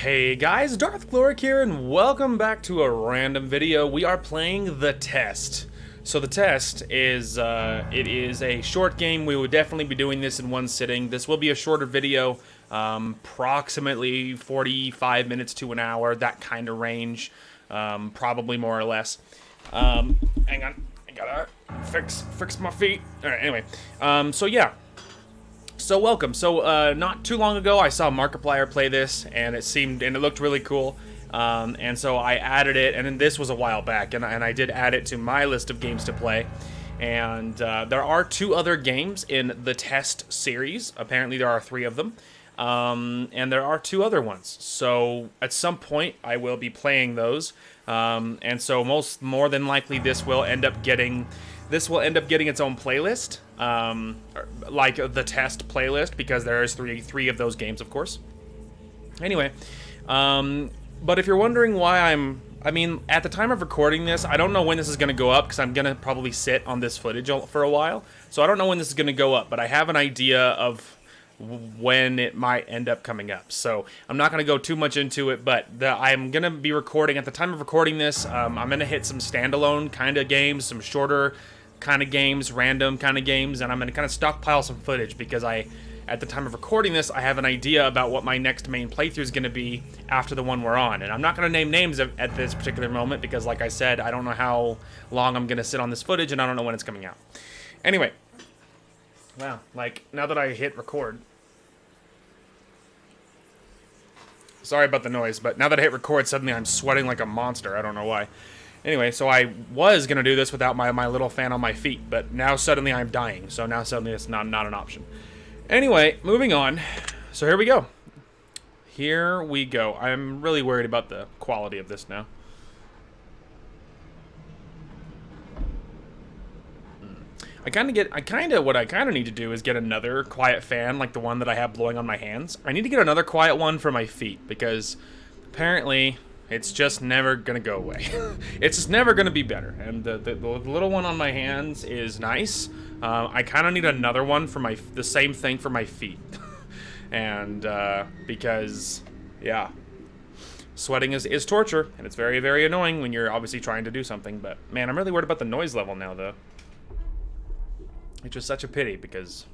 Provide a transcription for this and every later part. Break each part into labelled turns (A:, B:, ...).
A: Hey guys, Darth Gloric here, and welcome back to a random video. We are playing The Test. So The Test is, it is a short game. We would definitely be doing this in one sitting. This will be a shorter video, approximately 45 minutes to an hour, that kind of range, probably more or less. Hang on, I gotta fix my feet. All right, anyway, so yeah. So welcome. So not too long ago, I saw Markiplier play this, and it looked really cool. And so I added it, and then this was a while back, and I did add it to my list of games to play. And there are two other games in the Test series. Apparently, there are 3 of them, and there are 2 other ones. So at some point, I will be playing those. And so more than likely, this will end up getting its own playlist, like the Test playlist, because there is three of those games, of course. Anyway, but if you're wondering why I mean, at the time of recording this, I don't know when this is going to go up, because I'm going to probably sit on this footage for a while, so I don't know when this is going to go up, but I have an idea of when it might end up coming up. So I'm not going to go too much into it, but I'm going to be recording, at the time of recording this, I'm going to hit some standalone kind of games, some shorter kind of games, random kind of games, and I'm going to kind of stockpile some footage, because at the time of recording this, I have an idea about what my next main playthrough is going to be after the one we're on. And I'm not going to name names at this particular moment, because like I said, I don't know how long I'm going to sit on this footage, and I don't know when it's coming out. Anyway, wow, like, now that I hit record, sorry about the noise, but now that I hit record, suddenly I'm sweating like a monster. I don't know why. Anyway, so I was going to do this without my little fan on my feet, but now suddenly I'm dying, so now suddenly it's not an option. Anyway, moving on. So here we go. Here we go. I'm really worried about the quality of this now. What I kind of need to do is get another quiet fan, like the one that I have blowing on my hands. I need to get another quiet one for my feet, because apparently it's just never gonna go away. It's just never gonna be better. And the little one on my hands is nice. I kind of need another one for the same thing for my feet. And because, yeah, sweating is torture, and it's very, very annoying when you're obviously trying to do something. But man, I'm really worried about the noise level now, though. It's just such a pity, because,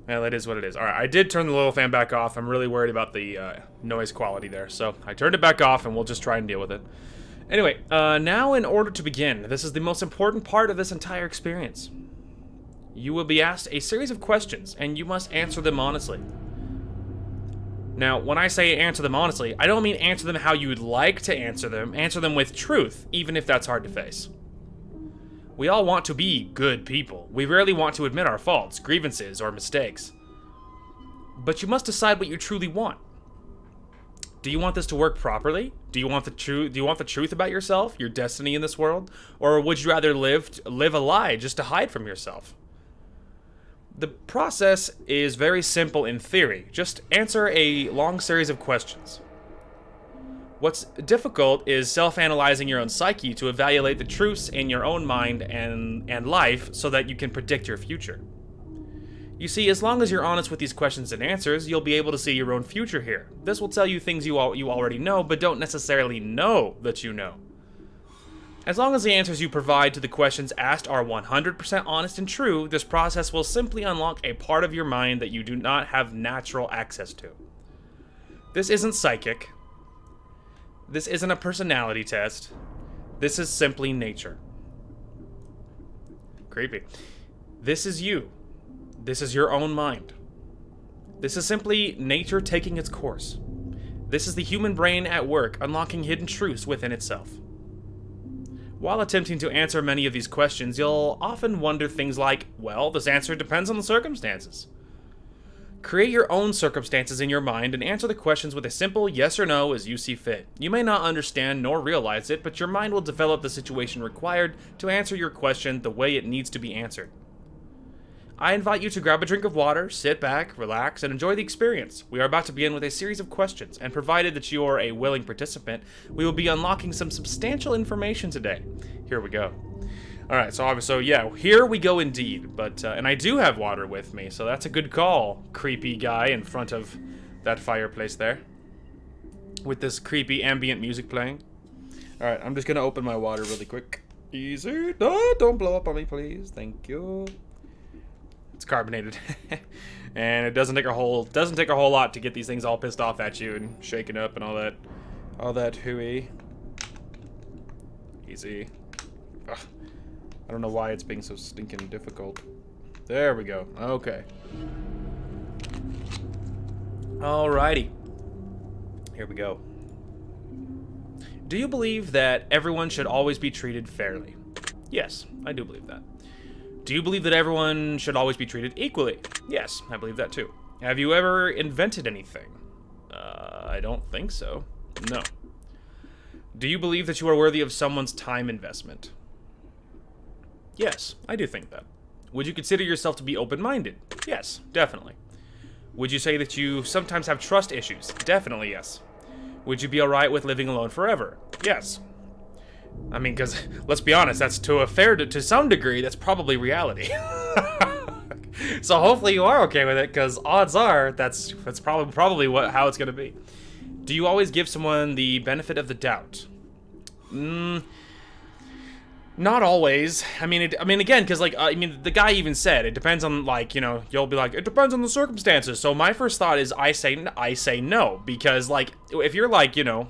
A: well, it is what it is. Alright, I did turn the little fan back off. I'm really worried about the noise quality there. So I turned it back off, and we'll just try and deal with it. Anyway, now in order to begin, this is the most important part of this entire experience. You will be asked a series of questions, and you must answer them honestly. Now, when I say answer them honestly, I don't mean answer them how you would like to answer them. Answer them with truth, even if that's hard to face. We all want to be good people. We rarely want to admit our faults, grievances, or mistakes. But you must decide what you truly want. Do you want this to work properly? Do you want the truth about yourself, your destiny in this world? Or would you rather live a lie just to hide from yourself? The process is very simple in theory. Just answer a long series of questions. What's difficult is self-analyzing your own psyche to evaluate the truths in your own mind and life so that you can predict your future. You see, as long as you're honest with these questions and answers, you'll be able to see your own future here. This will tell you things you already know, but don't necessarily know that you know. As long as the answers you provide to the questions asked are 100% honest and true, this process will simply unlock a part of your mind that you do not have natural access to. This isn't psychic. This isn't a personality test. This is simply nature. Creepy. This is you. This is your own mind. This is simply nature taking its course. This is the human brain at work, unlocking hidden truths within itself. While attempting to answer many of these questions, you'll often wonder things like, well, this answer depends on the circumstances. Create your own circumstances in your mind and answer the questions with a simple yes or no as you see fit. You may not understand nor realize it, but your mind will develop the situation required to answer your question the way it needs to be answered. I invite you to grab a drink of water, sit back, relax, and enjoy the experience. We are about to begin with a series of questions, and provided that you are a willing participant, we will be unlocking some substantial information today. Here we go. Alright, so yeah, here we go indeed, but, and I do have water with me, so that's a good call, creepy guy in front of that fireplace there. with this creepy ambient music playing. All right, I'm just gonna open my water really quick. Easy. No, don't blow up on me, please. Thank you. It's carbonated, and it doesn't take a whole lot to get these things all pissed off at you and shaken up and all that hooey. Easy. Ugh. I don't know why it's being so stinking difficult. There we go. Okay. Alrighty. Here we go. Do you believe that everyone should always be treated fairly? Yes, I do believe that. Do you believe that everyone should always be treated equally? Yes, I believe that too. Have you ever invented anything? I don't think so. No. Do you believe that you are worthy of someone's time investment? Yes, I do think that. Would you consider yourself to be open-minded? Yes, definitely. Would you say that you sometimes have trust issues? Definitely yes. Would you be alright with living alone forever? Yes. I mean, because, let's be honest, that's to some degree, that's probably reality. So hopefully you are okay with it, because odds are, that's probably how it's going to be. Do you always give someone the benefit of the doubt? Not always. I mean, again, because, like, the guy even said, it depends on, like, you know, you'll be like, it depends on the circumstances. So my first thought is, I say no, because, like, if you're, like, you know,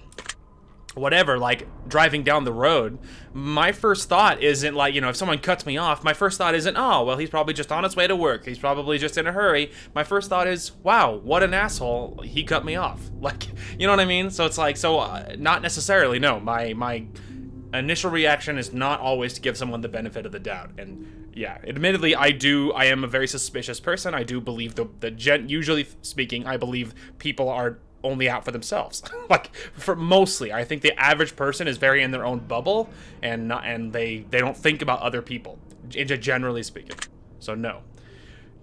A: whatever, like, driving down the road, my first thought isn't, like, you know, if someone cuts me off, my first thought isn't, oh, well, he's probably just on his way to work, he's probably just in a hurry. My first thought is, wow, what an asshole, he cut me off. Like, you know what I mean? So it's like, not necessarily, no, my initial reaction is not always to give someone the benefit of the doubt. And yeah, admittedly, I am a very suspicious person. I do believe usually speaking, I believe people are only out for themselves. Like, for mostly, I think the average person is very in their own bubble, and they don't think about other people, generally speaking. So no.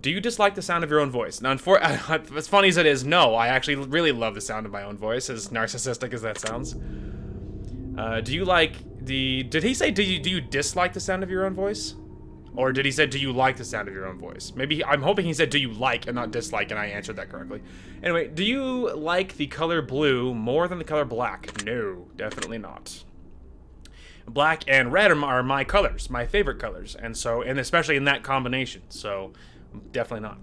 A: Do you dislike the sound of your own voice? Now, as funny as it is, no. I actually really love the sound of my own voice, as narcissistic as that sounds. Do you like did he say do you dislike the sound of your own voice? Or did he say, do you like the sound of your own voice? Maybe, I'm hoping he said, do you like, and not dislike, and I answered that correctly. Anyway, do you like the color blue more than the color black? No, definitely not. Black and red are my colors, my favorite colors, and especially in that combination, so definitely not.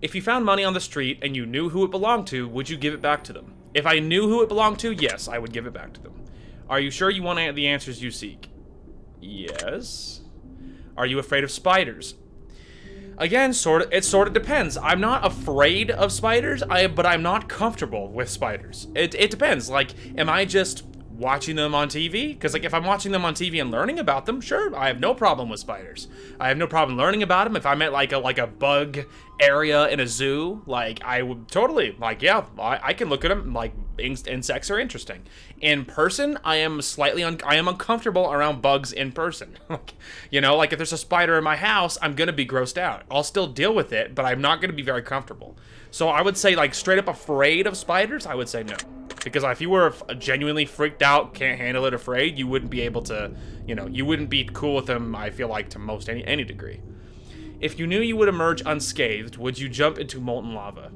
A: If you found money on the street and you knew who it belonged to, would you give it back to them? If I knew who it belonged to, yes, I would give it back to them. Are you sure you want the answers you seek? Yes. Are you afraid of spiders? Again, it sort of depends. I'm not afraid of spiders, but I'm not comfortable with spiders. It depends. Like, am I just watching them on TV? Because, like, if I'm watching them on TV and learning about them, sure, I have no problem with spiders. I have no problem learning about them. If I'm at, like a bug area in a zoo, like, I would totally, like, yeah, I can look at them, like, insects are interesting. In person, I am uncomfortable around bugs in person. You know, like, if there's a spider in my house, I'm gonna be grossed out. I'll still deal with it, but I'm not gonna be very comfortable. So I would say, like, straight up afraid of spiders, I would say no. Because if you were genuinely freaked out, can't handle it, afraid, you wouldn't be able to, you know, you wouldn't be cool with them, I feel like, to any degree. If you knew you would emerge unscathed, would you jump into molten lava?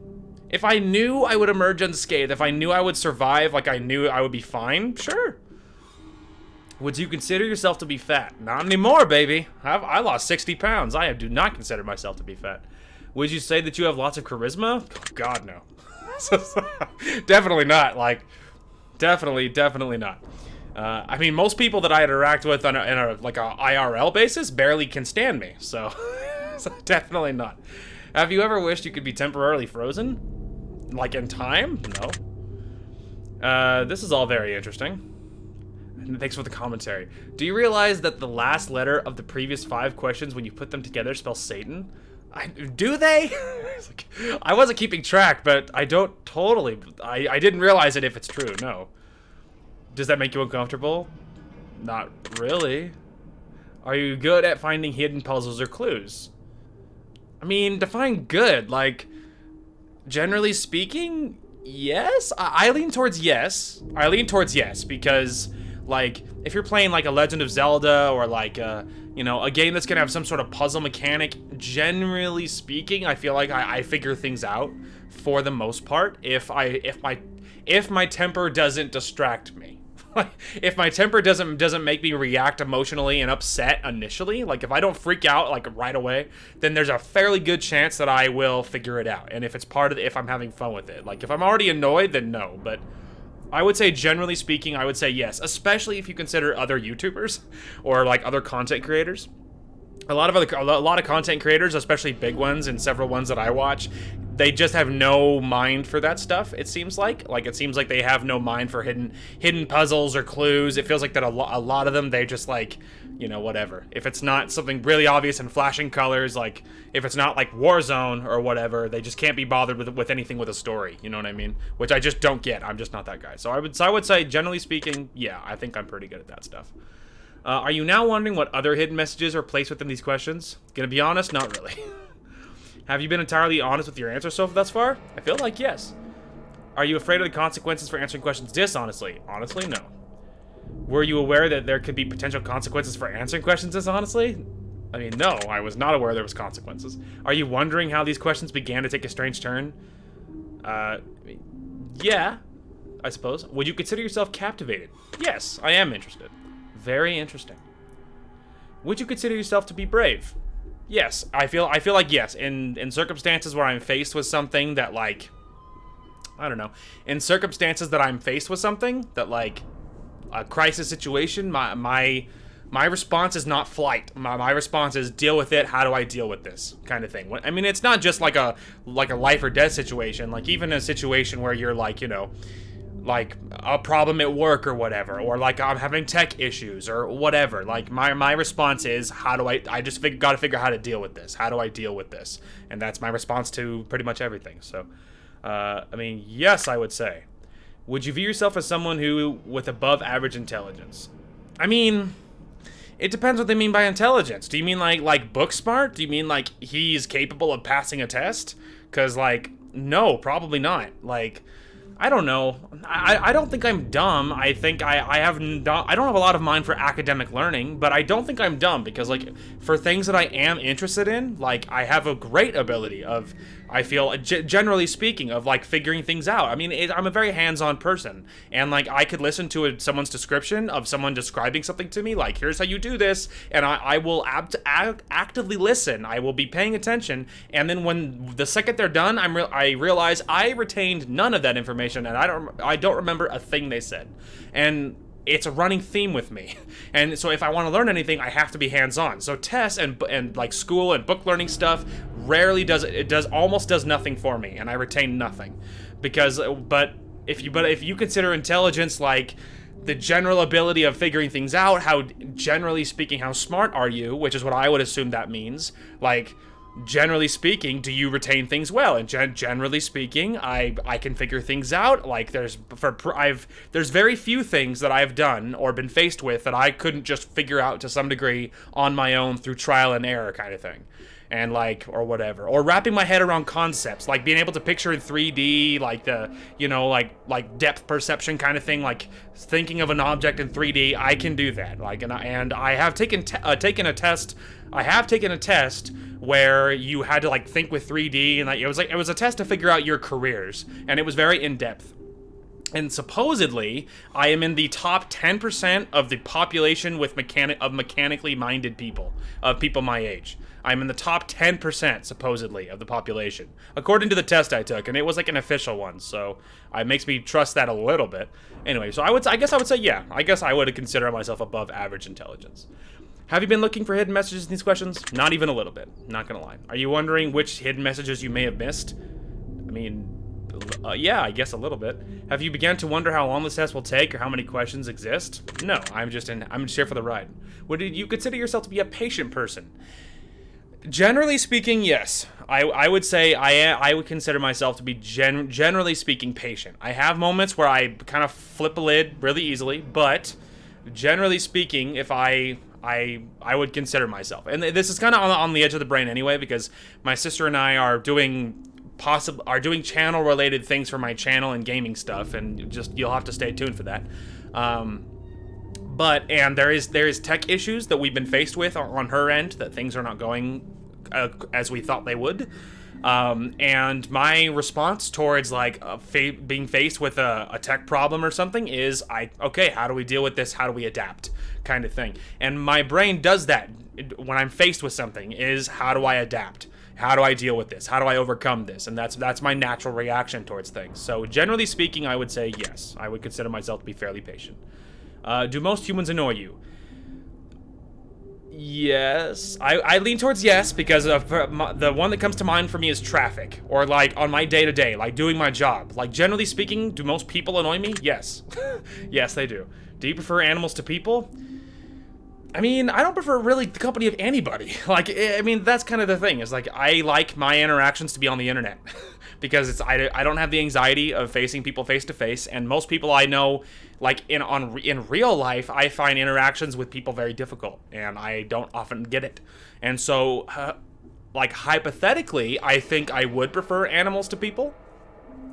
A: If I knew I would emerge unscathed, if I knew I would survive, like I knew I would be fine, sure. Would you consider yourself to be fat? Not anymore, baby. I lost 60 pounds. I do not consider myself to be fat. Would you say that you have lots of charisma? Oh, God, no. Definitely not. Like, definitely not. I mean, most people that I interact with on a IRL basis barely can stand me, so, so definitely not. Have you ever wished you could be temporarily frozen? Like in time? No. This is all very interesting. Thanks for the commentary. Do you realize that the last letter of the previous 5 questions, when you put them together, spells Satan? Do they? I wasn't keeping track, but I don't totally. I didn't realize it if it's true, no. Does that make you uncomfortable? Not really. Are you good at finding hidden puzzles or clues? I mean, define good. Like, generally speaking, yes. I lean towards yes. I lean towards yes because, like, if you're playing like a Legend of Zelda or like you know, a game that's gonna have some sort of puzzle mechanic, generally speaking, I feel like I figure things out for the most part. If if my temper doesn't distract me. If my temper doesn't make me react emotionally and upset initially, like if I don't freak out like right away, then there's a fairly good chance that I will figure it out. And if it's part of if I'm having fun with it, like if I'm already annoyed, then no. But I would say, generally speaking, I would say yes, especially if you consider other YouTubers or like other content creators. A lot of content creators, especially big ones and several ones that I watch, they just have no mind for that stuff. It seems like it seems like they have no mind for hidden puzzles or clues. It feels like that a lot of them, they just like, you know, whatever. If it's not something really obvious and flashing colors, like if it's not like Warzone or whatever, they just can't be bothered with anything with a story. You know what I mean? Which I just don't get. I'm just not that guy. So I would say, generally speaking, yeah, I think I'm pretty good at that stuff. Are you now wondering what other hidden messages are placed within these questions? Gonna be honest, not really. Have you been entirely honest with your answers thus far? I feel like yes. Are you afraid of the consequences for answering questions dishonestly? Honestly, no. Were you aware that there could be potential consequences for answering questions dishonestly? I mean, no, I was not aware there was consequences. Are you wondering how these questions began to take a strange turn? Yeah, I suppose. Would you consider yourself captivated? Yes, I am interested. Very interesting. Would you consider yourself to be brave? Yes, I feel like yes. In circumstances where I'm faced with something that like, I don't know. In circumstances that I'm faced with something that like a crisis situation, my response is not flight. My response is deal with it. How do I deal with this kind of thing? I mean, it's not just like a life or death situation. Like even a situation where you're like, you know, like a problem at work or whatever, or like I'm having tech issues or whatever. Like my response is, how do I just gotta figure out how to deal with this. How do I deal with this? And that's my response to pretty much everything. So, I mean, yes, I would say. Would you view yourself as someone who with above average intelligence? I mean, it depends what they mean by intelligence. Do you mean like book smart? Do you mean like he's capable of passing a test? Because like, no, probably not. Like, I don't know. I don't think I'm dumb. I think I don't have a lot of mind for academic learning, but I don't think I'm dumb because like for things that I am interested in, like I have a great ability of, I feel generally speaking, of like figuring things out. I mean, I'm a very hands-on person, and like I could listen to someone's description of someone describing something to me, like here's how you do this, and I will actively listen. I will be paying attention, and then when the second they're done, I realize I retained none of that information, and I don't remember a thing they said, and it's a running theme with me. And so if I want to learn anything, I have to be hands-on. So tests and like school and book learning stuff rarely almost does nothing for me, and I retain nothing. But if you consider intelligence like the general ability of figuring things out, how generally speaking, how smart are you, which is what I would assume that means, like generally speaking, do you retain things well? And generally speaking, I can figure things out. Like there's very few things that I've done or been faced with that I couldn't just figure out to some degree on my own through trial and error kind of thing. And like, or whatever, or wrapping my head around concepts, like being able to picture in 3D, like the, you know, like depth perception kind of thing, like thinking of an object in 3D. I can do that. Like, and I have taken a test. I have taken a test where you had to like think with 3D, and like it was a test to figure out your careers, and it was very in depth. And supposedly, I am in the top 10% of the population with mechanically minded people, of people my age. I'm in the top 10%, supposedly, of the population, according to the test I took, and it was like an official one, so it makes me trust that a little bit. Anyway, so I guess I would say, yeah, I guess I would consider myself above average intelligence. Have you been looking for hidden messages in these questions? Not even a little bit, not gonna lie. Are you wondering which hidden messages you may have missed? I mean, yeah, I guess a little bit. Have you begun to wonder how long this test will take or how many questions exist? No, I'm just here for the ride. Would you consider yourself to be a patient person? Generally speaking, yes. I would say I would consider myself to be generally speaking patient. I have moments where I kind of flip a lid really easily, but generally speaking, if I would consider myself. And this is kind of on the edge of the brain anyway, because my sister and I are doing channel related things for my channel and gaming stuff, and just you'll have to stay tuned for that. But there is tech issues that we've been faced with on her end, that things are not going as we thought they would. And my response towards like being faced with a tech problem or something is, okay, how do we deal with this? How do we adapt? Kind of thing. And my brain does that when I'm faced with something, is how do I adapt? How do I deal with this? How do I overcome this? And that's my natural reaction towards things. So generally speaking, I would say yes. I would consider myself to be fairly patient. Do most humans annoy you? Yes. I lean towards yes, because the one that comes to mind for me is traffic, or like on my day-to-day, like doing my job. Like generally speaking, do most people annoy me? Yes. Yes, they do. Do you prefer animals to people? I mean, I don't prefer really the company of anybody. Like, I mean, that's kind of the thing. Is like, I like my interactions to be on the internet. Because I don't have the anxiety of facing people face to face, and most people I know, like in real life, I find interactions with people very difficult, and I don't often get it. And so, like hypothetically, I think I would prefer animals to people.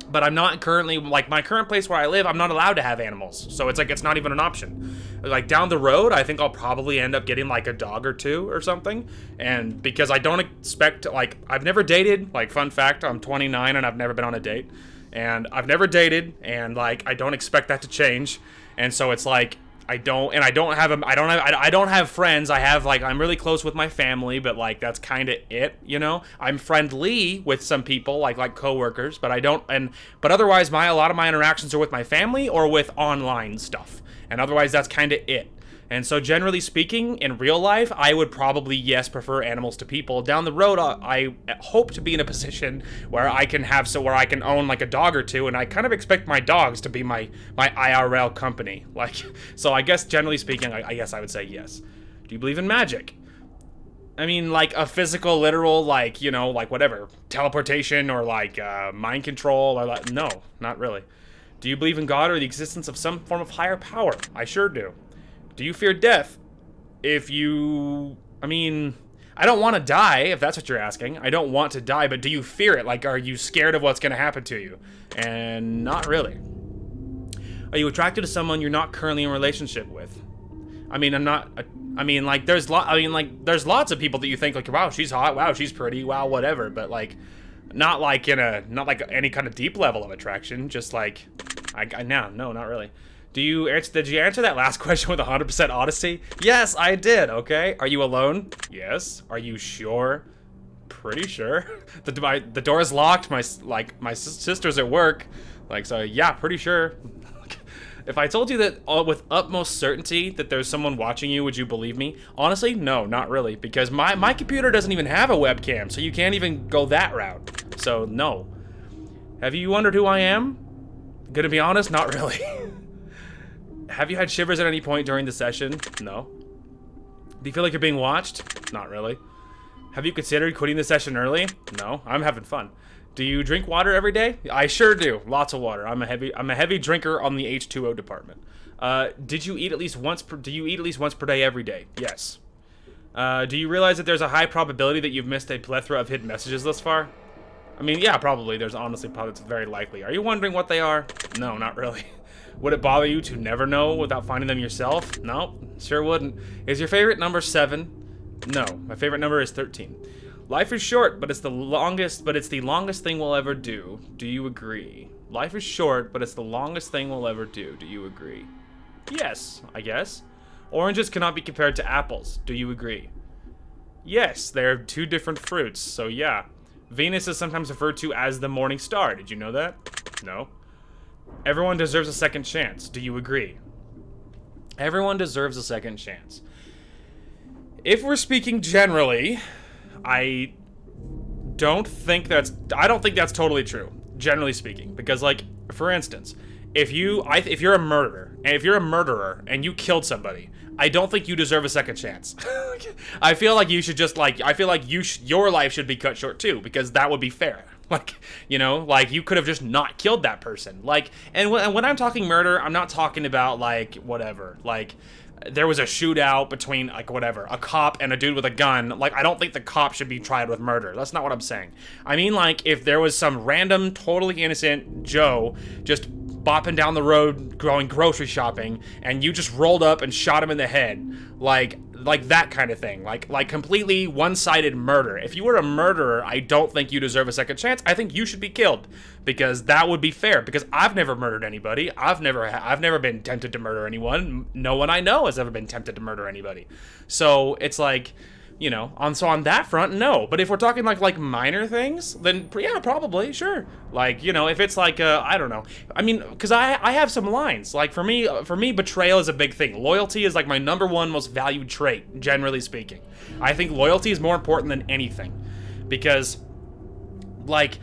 A: But I'm not currently, like my current place where I live, I'm not allowed to have animals. So it's like, it's not even an option. Like down the road, I think I'll probably end up getting like a dog or two or something. And because I don't expect, like, I've never dated, like fun fact, I'm 29 and I've never been on a date. And I've never dated, and like, I don't expect that to change. And so it's like, I don't have friends. I have like, I'm really close with my family, but like that's kind of it, you know. I'm friendly with some people, like coworkers, but but otherwise a lot of my interactions are with my family or with online stuff. And otherwise that's kind of it. And so generally speaking, in real life, I would probably, yes, prefer animals to people. Down the road, I hope to be in a position where I can own like a dog or two, and I kind of expect my dogs to be my IRL company. Like, so I guess generally speaking, I guess I would say yes. Do you believe in magic? I mean, like a physical, literal, like, you know, like whatever, teleportation or like mind control or like, no, not really. Do you believe in God or the existence of some form of higher power? I sure do. Do you fear death? I mean, I don't want to die, if that's what you're asking. I don't want to die, but do you fear it? Like, are you scared of what's going to happen to you? And not really. Are you attracted to someone you're not currently in a relationship with? I mean, there's lots of people that you think, like, wow, she's hot, wow, she's pretty, wow, whatever, but, like, not like any kind of deep level of attraction, just like, no, not really. Did you answer that last question with 100% honesty? Yes, I did, okay? Are you alone? Yes. Are you sure? Pretty sure. The door's locked, my sister's at work. Like, so yeah, pretty sure. If I told you that with utmost certainty that there's someone watching you, would you believe me? Honestly, no, not really, because my computer doesn't even have a webcam, so you can't even go that route. So, no. Have you wondered who I am? Gonna be honest, not really. Have you had shivers at any point during the session? No. Do you feel like you're being watched? Not really. Have you considered quitting the session early? No, I'm having fun. Do you drink water every day? I sure do. Lots of water. I'm a heavy drinker on the H2O department. Do you eat at least once per day every day? Yes. Do you realize that there's a high probability that you've missed a plethora of hidden messages thus far? I mean, yeah, probably. There's honestly probably, it's very likely. Are you wondering what they are? No, not really. Would it bother you to never know without finding them yourself? No, sure wouldn't. Is your favorite number 7? No, my favorite number is 13. Life is short, but it's the longest thing we'll ever do. Do you agree? Life is short, but it's the longest thing we'll ever do. Do you agree? Yes, I guess. Oranges cannot be compared to apples. Do you agree? Yes, they're two different fruits, so yeah. Venus is sometimes referred to as the morning star. Did you know that? No. Everyone deserves a second chance. Do you agree? Everyone deserves a second chance. If we're speaking generally, I don't think that's totally true, generally speaking, because, like, for instance, if you're a murderer and you killed somebody, I don't think you deserve a second chance. I feel like you should just, like, your life should be cut short too, because that would be fair. Like, you know, like, you could have just not killed that person. Like, and when I'm talking murder, I'm not talking about, like, whatever. Like, there was a shootout between, like, whatever, a cop and a dude with a gun. Like, I don't think the cop should be tried with murder. That's not what I'm saying. I mean, like, if there was some random, totally innocent Joe just bopping down the road going grocery shopping, and you just rolled up and shot him in the head, like like that kind of thing, like completely one-sided murder. If you were a murderer, I don't think you deserve a second chance. I think you should be killed, because that would be fair. Because I've never murdered anybody. I've never been tempted to murder anyone. No one I know has ever been tempted to murder anybody. So it's like, you know, on that front, no. But if we're talking like minor things, then yeah, probably, sure. Like, you know, if it's like, I don't know. I mean, because I have some lines. Like, for me, betrayal is a big thing. Loyalty is like my #1 most valued trait, generally speaking. I think loyalty is more important than anything. Because, like,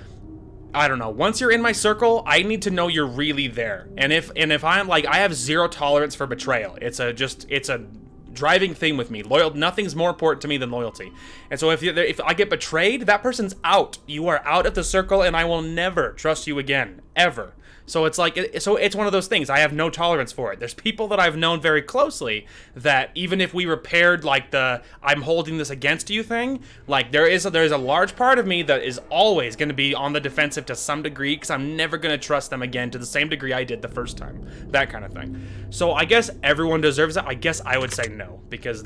A: I don't know. Once you're in my circle, I need to know you're really there. And if I'm like, I have zero tolerance for betrayal. It's a driving thing with me. Nothing's more important to me than loyalty. And so if I get betrayed, that person's out. You are out of the circle, and I will never trust you again, ever. So it's like, it's one of those things. I have no tolerance for it. There's people that I've known very closely that even if we repaired like the I'm holding this against you thing, like there's a large part of me that is always going to be on the defensive to some degree, because I'm never going to trust them again to the same degree I did the first time. That kind of thing. So I guess everyone deserves it. I guess I would say no, because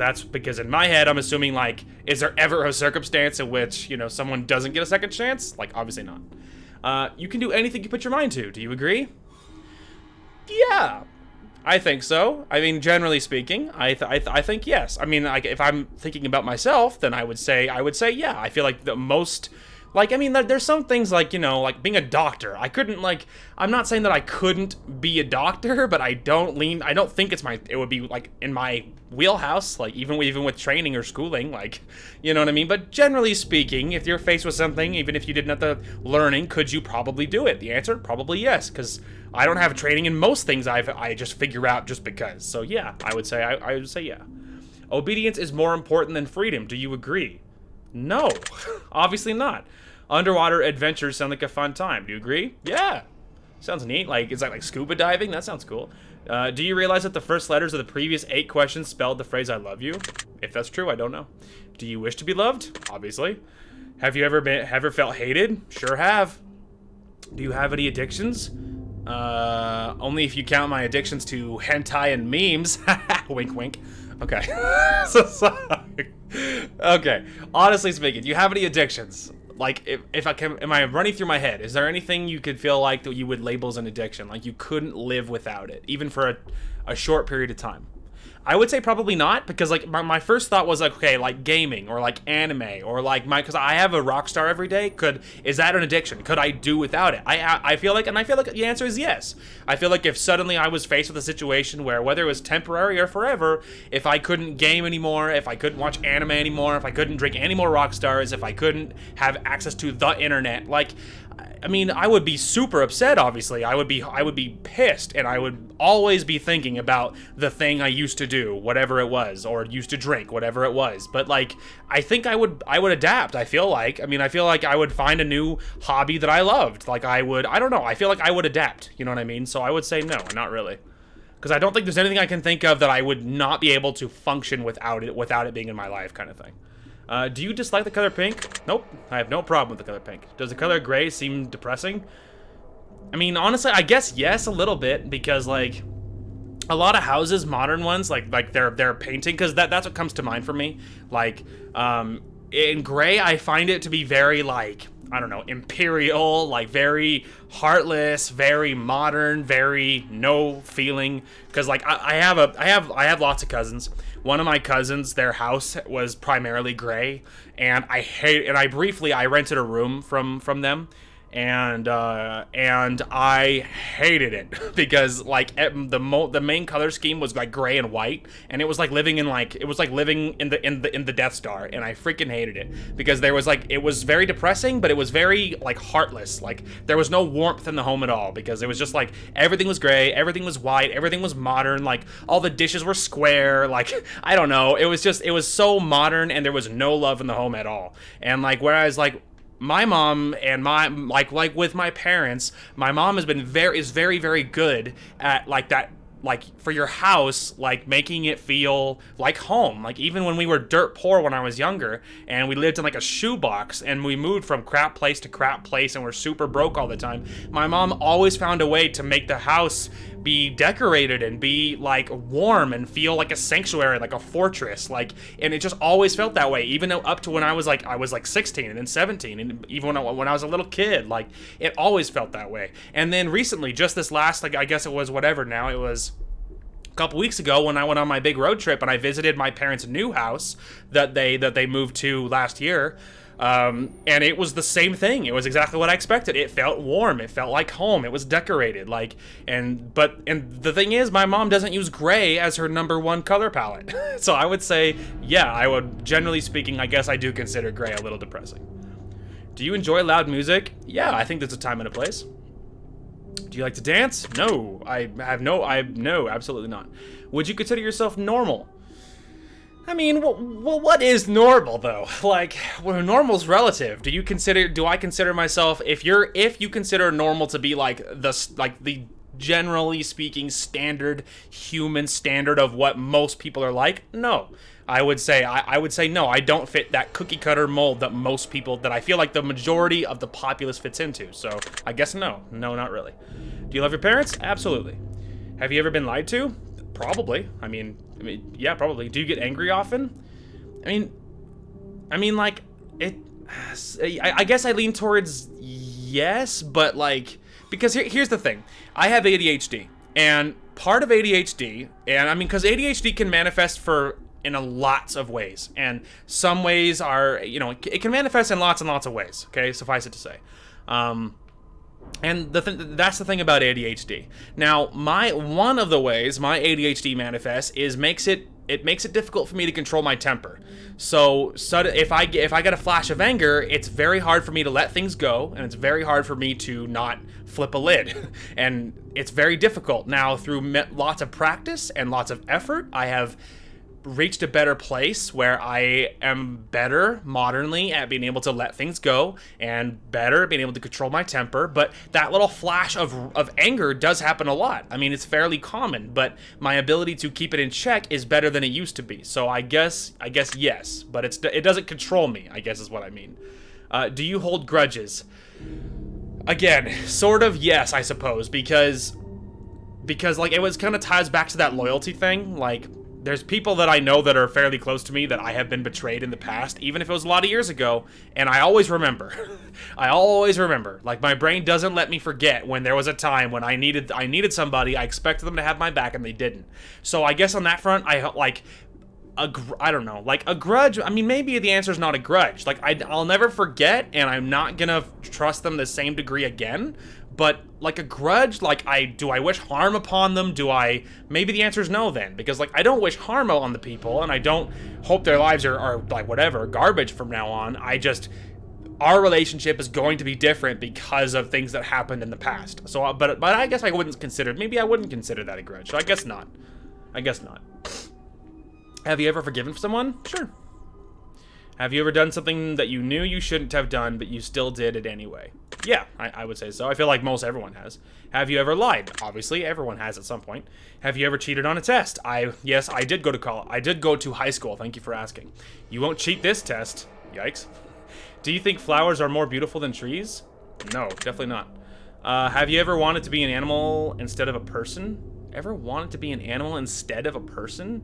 A: in my head I'm assuming, like, is there ever a circumstance in which, you know, someone doesn't get a second chance? Like, obviously not. You can do anything you put your mind to. Do you agree? Yeah, I think so. I mean, generally speaking, I think yes. I mean, like, if I'm thinking about myself, then I would say yeah. I feel like the most, like, I mean, there's some things like, you know, like being a doctor. I couldn't, like, I'm not saying that I couldn't be a doctor, but I don't think it would be like in my wheelhouse, like even with training or schooling, like, you know what I mean? But generally speaking, if you're faced with something, even if you didn't have the learning, could you probably do it? The answer, probably yes, because I don't have training in most things I just figure out just because. So yeah, I would say yeah. Obedience is more important than freedom. Do you agree? No, obviously not. Underwater adventures sound like a fun time. Do you agree? Yeah. Sounds neat. Like, is that like scuba diving? That sounds cool. Do you realize that the first letters of the previous 8 questions spelled the phrase I love you? If that's true, I don't know. Do you wish to be loved? Obviously. Have you ever felt hated? Sure have. Do you have any addictions? Only if you count my addictions to hentai and memes. Wink, wink. Okay. So sorry. Okay. Honestly speaking, do you have any addictions? Like, if I can, am I running through my head? Is there anything you could feel like that you would label as an addiction? Like you couldn't live without it, even for a short period of time? I would say probably not, because like my first thought was like, okay, like gaming or like anime or like because I have a Rockstar every day. Is that an addiction? Could I do without it? I feel like the answer is yes. I feel like if suddenly I was faced with a situation where, whether it was temporary or forever, if I couldn't game anymore, if I couldn't watch anime anymore, if I couldn't drink any more Rockstars, if I couldn't have access to the internet, like, I mean, I would be super upset, obviously. I would be pissed, and I would always be thinking about the thing I used to do, whatever it was, or used to drink, whatever it was. But like, I think I would adapt. I feel like I would find a new hobby that I loved. Like I don't know. I feel like I would adapt. You know what I mean? So I would say no, not really. Because I don't think there's anything I can think of that I would not be able to function without it being in my life, kind of thing. Do you dislike the color pink? Nope. I have no problem with the color pink. Does the color gray seem depressing? I mean, honestly, I guess yes, a little bit, because like a lot of houses, modern ones, like they're painting, because that's what comes to mind for me. Like in gray, I find it to be very, like, I don't know, imperial, like very heartless, very modern, very no feeling. Because like I have lots of cousins. One of my cousins, their house was primarily gray, and I briefly rented a room from them, and I hated it because like the main color scheme was like gray and white, and it was like living in the Death Star, and I freaking hated it because it was very depressing, but it was very like heartless. Like there was no warmth in the home at all, because it was just like everything was gray, everything was white, everything was modern, like all the dishes were square, like I don't know, it was so modern, and there was no love in the home at all. And like, whereas like my mom and like with my parents, my mom is very, very good at like that, like for your house, like making it feel like home. Like even when we were dirt poor when I was younger, and we lived in like a shoebox, and we moved from crap place to crap place, and we're super broke all the time, my mom always found a way to make the house be decorated and be like warm and feel like a sanctuary, like a fortress, like, and it just always felt that way, even though up to when I was like 16 and then 17, and even when I was a little kid, like, it always felt that way. And then recently, just this last, like, I guess it was whatever now, it was couple weeks ago when I went on my big road trip and I visited my parents' new house that they moved to last year, and it was the same thing. It was exactly what I expected. It felt warm. It felt like home. It was decorated. Like, and the thing is, my mom doesn't use gray as her #1 color palette. So I would say, yeah, I would, generally speaking, I guess I do consider gray a little depressing. Do you enjoy loud music? Yeah, I think there's a time and a place. Do you like to dance? No, no, absolutely not. Would you consider yourself normal? I mean, well, what is normal though? Like, well, normal's relative. Do I consider myself, if you consider normal to be like the generally speaking standard human standard of what most people are like? No. I would say no, I don't fit that cookie cutter mold that most people, that I feel like the majority of the populace fits into. So I guess no, not really. Do you love your parents? Absolutely. Have you ever been lied to? Probably. I mean, yeah, probably. Do you get angry often? I mean, like, I guess I lean towards yes, but like, because here's the thing. I have ADHD, and part of ADHD, and I mean, because ADHD can manifest in lots of ways, and some ways are, it can manifest in lots and lots of ways, okay, suffice it to say. And that's the thing about ADHD. Now, one of the ways my ADHD manifests is makes it difficult for me to control my temper. So if I get a flash of anger, it's very hard for me to let things go, and it's very hard for me to not flip a lid. And it's very difficult. Now, through lots of practice and lots of effort, I have reached a better place where I am better modernly at being able to let things go, and better at being able to control my temper. But that little flash of anger does happen a lot. I mean, it's fairly common, but my ability to keep it in check is better than it used to be. So I guess yes, but it doesn't control me, I guess is what I mean. Do you hold grudges? Again, sort of yes, I suppose, because like, it was kind of ties back to that loyalty thing. Like, there's people that I know that are fairly close to me that I have been betrayed in the past, even if it was a lot of years ago, and I always remember. I always remember. Like, my brain doesn't let me forget when there was a time when I needed somebody, I expected them to have my back, and they didn't. So I guess on that front, I don't know, like a grudge. I mean, maybe the answer is not a grudge. Like, I'll never forget, and I'm not gonna trust them the same degree again. But like a grudge, like, do I wish harm upon them? Maybe the answer is no then, because like, I don't wish harm on the people, and I don't hope their lives are like whatever, garbage from now on. Our relationship is going to be different because of things that happened in the past. So, but I guess I wouldn't consider that a grudge. So I guess not. Have you ever forgiven someone? Sure. Have you ever done something that you knew you shouldn't have done, but you still did it anyway? Yeah, I would say so. I feel like most everyone has. Have you ever lied? Obviously, everyone has at some point. Have you ever cheated on a test? Yes, I did go to college. I did go to high school. Thank you for asking. You won't cheat this test. Yikes. Do you think flowers are more beautiful than trees? No, definitely not. Have you ever wanted to be an animal instead of a person? Ever wanted to be an animal instead of a person?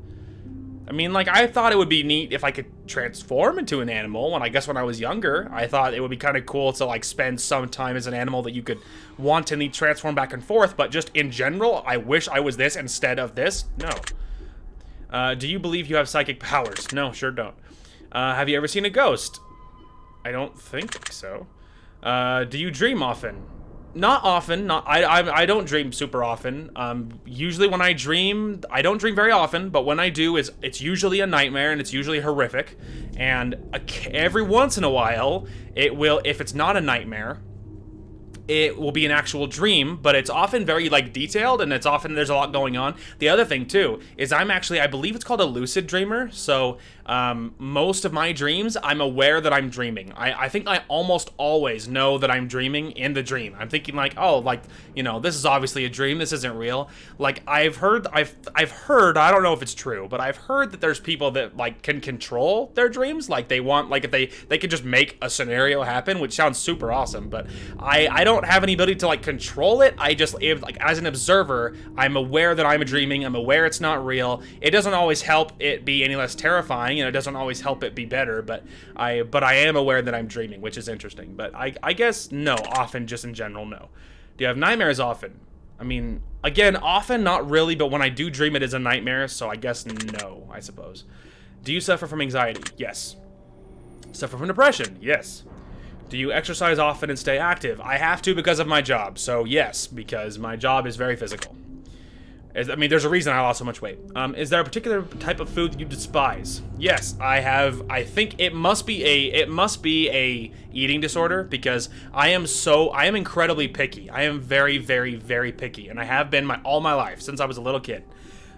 A: I mean, like, I thought it would be neat if I could transform into an animal, and I guess when I was younger, I thought it would be kind of cool to, like, spend some time as an animal that you could wantonly transform back and forth, but just in general, I wish I was this instead of this. No. Do you believe you have psychic powers? No, sure don't. Have you ever seen a ghost? I don't think so. Do you dream often? Not often. I don't dream super often. Usually when I dream, I don't dream very often, but when I do, it's usually a nightmare, and it's usually horrific. And every once in a while, it will, if it's not a nightmare, it will be an actual dream, but it's often very, like, detailed, and it's often, there's a lot going on. The other thing, too, is I believe it's called a lucid dreamer, so most of my dreams, I'm aware that I'm dreaming. I think I almost always know that I'm dreaming in the dream. I'm thinking, like, oh, like, this is obviously a dream, this isn't real. Like, I've heard, I don't know if it's true, but I've heard that there's people that, like, can control their dreams, like, they want, like, if they could just make a scenario happen, which sounds super awesome, but I don't don't have any ability to like control it. I just, like, as an observer, I'm aware that I'm dreaming. I'm aware it's not real. It doesn't always help it be any less terrifying, and it doesn't always help it be better. But I am aware that I'm dreaming, which is interesting. But I guess no. Often, just in general, no. Do you have nightmares often? I mean, again, often, not really. But when I do dream, it is a nightmare. So I guess no. I suppose. Do you suffer from anxiety? Yes. Suffer from depression? Yes. Do you exercise often and stay active? I have to because of my job. So yes, because my job is very physical. I mean, there's a reason I lost so much weight. Is there a particular type of food that you despise? Yes, I have. I think it must be a eating disorder, because I am incredibly picky. I am very, very, very picky, and I have been all my life since I was a little kid.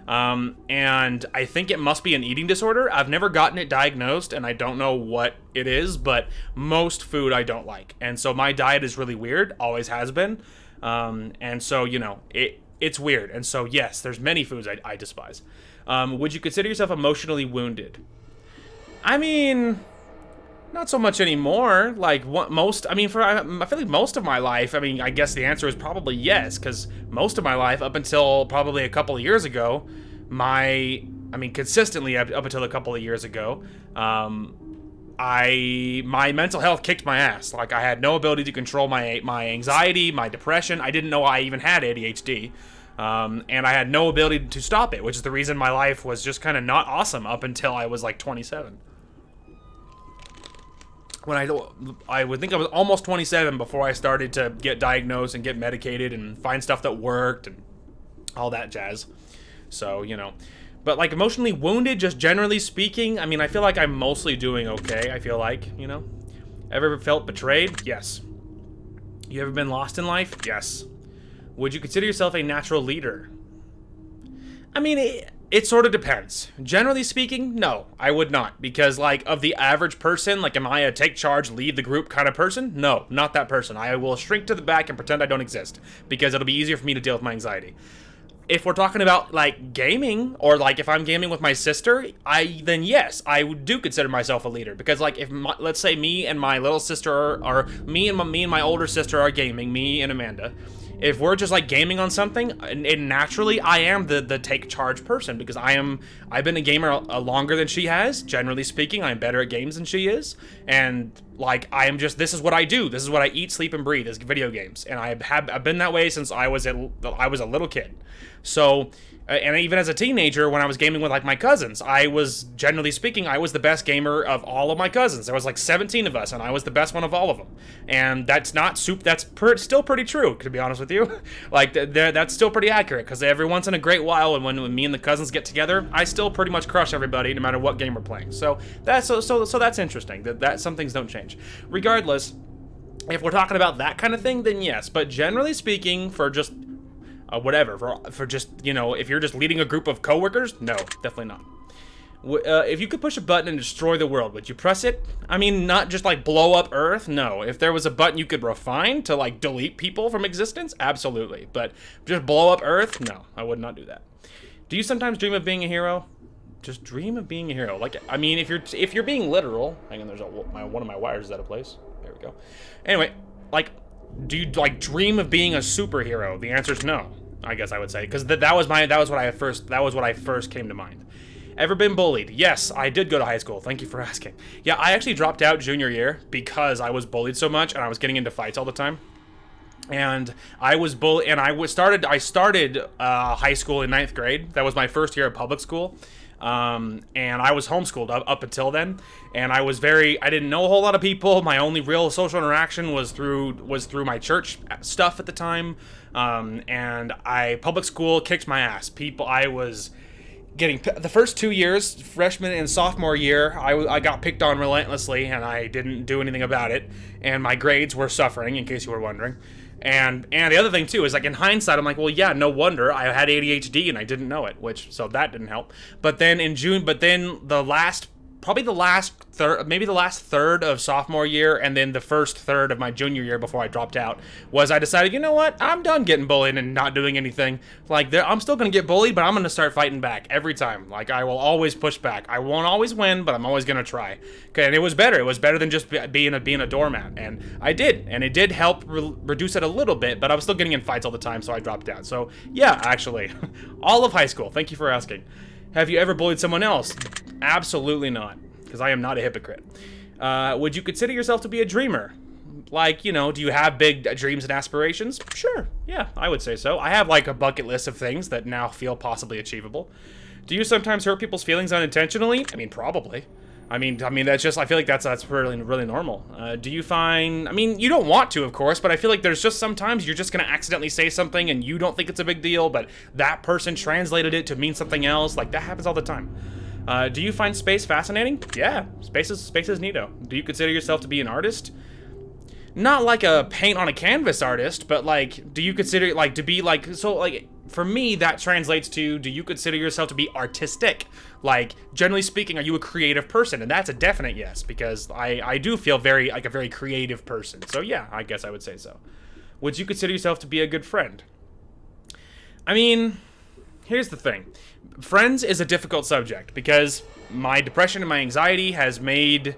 A: And I think it must be an eating disorder. I've never gotten it diagnosed, and I don't know what it is, but most food I don't like. And so my diet is really weird, always has been. And so, you know, it's weird. And so, yes, there's many foods I despise. Would you consider yourself emotionally wounded? I mean, not so much anymore. Like, I feel like most of my life, I mean, I guess the answer is probably yes, because most of my life, up until probably a couple of years ago, consistently up until a couple of years ago, my mental health kicked my ass. Like, I had no ability to control my anxiety, my depression. I didn't know I even had ADHD. And I had no ability to stop it, which is the reason my life was just kind of not awesome up until I was like 27. When I would think I was almost 27 before I started to get diagnosed and get medicated and find stuff that worked and all that jazz. So, you know. But, like, emotionally wounded, just generally speaking, I mean, I feel like I'm mostly doing okay, I feel like, you know. Ever felt betrayed? Yes. You ever been lost in life? Yes. Would you consider yourself a natural leader? I mean, it sort of depends. Generally speaking, no, I would not. Because, like, of the average person, like, am I a take charge, lead the group kind of person? No, not that person. I will shrink to the back and pretend I don't exist, because it'll be easier for me to deal with my anxiety. If we're talking about, like, gaming, or, like, if I'm gaming with my sister, then yes, I do consider myself a leader. Because, like, let's say me and my little sister me and my older sister are gaming, me and Amanda. If we're just, like, gaming on something, and naturally, I am the take charge person, because I've been a gamer longer than she has. Generally speaking, I'm better at games than she is, and, like, this is what I do. This is what I eat, sleep, and breathe, is video games, and I've been that way since I was a little kid. So, and even as a teenager, when I was gaming with, like, my cousins, generally speaking, I was the best gamer of all of my cousins. There was, like, 17 of us, and I was the best one of all of them. And that's still pretty true, to be honest with you. Like, that's still pretty accurate, because every once in a great while, and when me and the cousins get together, I still pretty much crush everybody, no matter what game we're playing. So that's interesting. That some things don't change. Regardless, if we're talking about that kind of thing, then yes. But generally speaking, for just for just, you know, if you're just leading a group of coworkers, no, definitely not. If you could push a button and destroy the world, would you press it? I mean, not just, like, blow up Earth, no. If there was a button you could refine to, like, delete people from existence, absolutely. But just blow up Earth, no, I would not do that. Do you sometimes dream of being a hero? Just dream of being a hero. Like, I mean, if you're being literal, hang on, there's one of my wires is out of place. There we go. Anyway, like, do you, like, dream of being a superhero? The answer is no, I guess I would say, because that was what I first came to mind. Ever been bullied? Yes, I did go to high school. Thank you for asking. Yeah, I actually dropped out junior year because I was bullied so much and I was getting into fights all the time. And I was bullied, and I started high school in 9th grade. That was my first year of public school. And I was homeschooled up until then, and I didn't know a whole lot of people. My only real social interaction was through my church stuff at the time. And public school kicked my ass. I was getting, the first 2 years, freshman and sophomore year, I got picked on relentlessly, and I didn't do anything about it. And my grades were suffering, in case you were wondering. And the other thing too is, like, in hindsight, I'm like, well, yeah, no wonder I had ADHD and I didn't know it, so that didn't help. But then the last probably the last third, maybe the last third of sophomore year, and then the first third of my junior year before I dropped out, was I decided, you know what, I'm done getting bullied and not doing anything. Like, I'm still gonna get bullied, but I'm gonna start fighting back every time. Like, I will always push back. I won't always win, but I'm always gonna try. Okay, and it was better. It was better than just being a doormat, and I did, and it did help reduce it a little bit. But I was still getting in fights all the time, so I dropped out. So yeah, actually, all of high school. Thank you for asking. Have you ever bullied someone else? Absolutely not, because I am not a hypocrite. Would you consider yourself to be a dreamer? Like, you know, do you have big dreams and aspirations? Sure, yeah, I would say so. I have, like, a bucket list of things that now feel possibly achievable. Do you sometimes hurt people's feelings unintentionally? I mean, probably. I mean, that's just, I feel like that's really, really normal. Do you find, I mean, you don't want to, of course, but I feel like there's just sometimes you're just going to accidentally say something and you don't think it's a big deal, but that person translated it to mean something else. Like, that happens all the time. Do you find space fascinating? Yeah, space is neato. Do you consider yourself to be an artist? Not like a paint on a canvas artist, but like, do you consider like to be like, so like, for me, that translates to, do you consider yourself to be artistic? Like, generally speaking, are you a creative person? And that's a definite yes, because I do feel very, like a very creative person. So yeah, I guess I would say so. Would you consider yourself to be a good friend? I mean, here's the thing. Friends is a difficult subject because my depression and my anxiety has made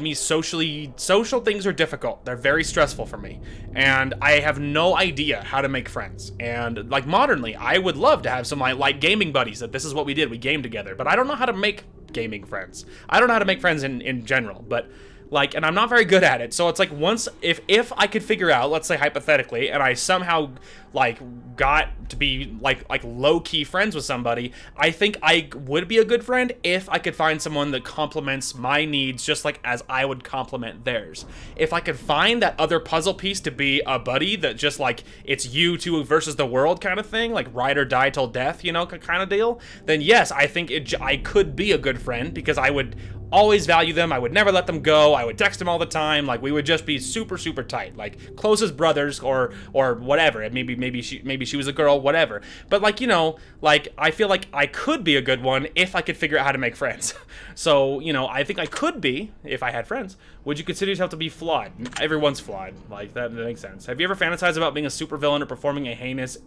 A: me social things are difficult. They're very stressful for me. And I have no idea how to make friends. And like modernly, I would love to have some like gaming buddies that this is what we did. We game together, but I don't know how to make gaming friends. I don't know how to make friends in general, but like, and I'm not very good at it. So it's like once, if I could figure out, let's say hypothetically, and I somehow like got to be like low-key friends with somebody, I think I would be a good friend if I could find someone that complements my needs just like as I would complement theirs. If I could find that other puzzle piece to be a buddy that just like it's you two versus the world kind of thing, like ride or die till death, you know, kind of deal, then yes, I think I could be a good friend because I would always value them. I would never let them go. I would text them all the time. Like, we would just be super, super tight, like close as brothers or whatever. Maybe she was a girl, whatever. But like, you know, like I feel like I could be a good one if I could figure out how to make friends. So, you know, I think I could be if I had friends. Would you consider yourself to be flawed? Everyone's flawed. Like, that makes sense. Have you ever fantasized about being a supervillain or performing a heinous,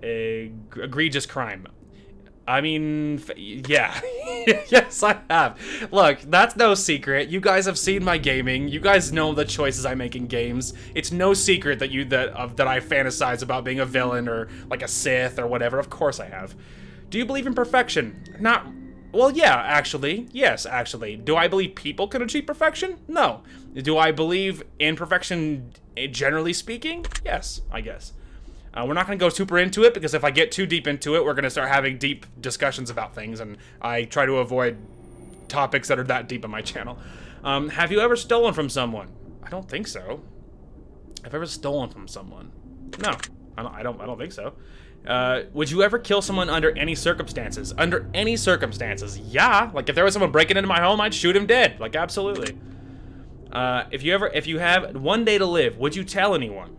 A: egregious crime? I mean, yeah. Yes, I have. Look, that's no secret. You guys have seen my gaming. You guys know the choices I make in games. It's no secret that I fantasize about being a villain or like a Sith or whatever. Of course I have. Do you believe in perfection? Not. Well, yeah, actually. Yes, actually. Do I believe people can achieve perfection? No. Do I believe in perfection generally speaking? Yes, I guess. We're not going to go super into it because if I get too deep into it, we're going to start having deep discussions about things, and I try to avoid topics that are that deep on my channel. Have you ever stolen from someone? I don't think so. Have I ever stolen from someone? No, I don't think so. Would you ever kill someone under any circumstances? Under any circumstances? Yeah. Like if there was someone breaking into my home, I'd shoot him dead. Like absolutely. If you have one day to live, would you tell anyone?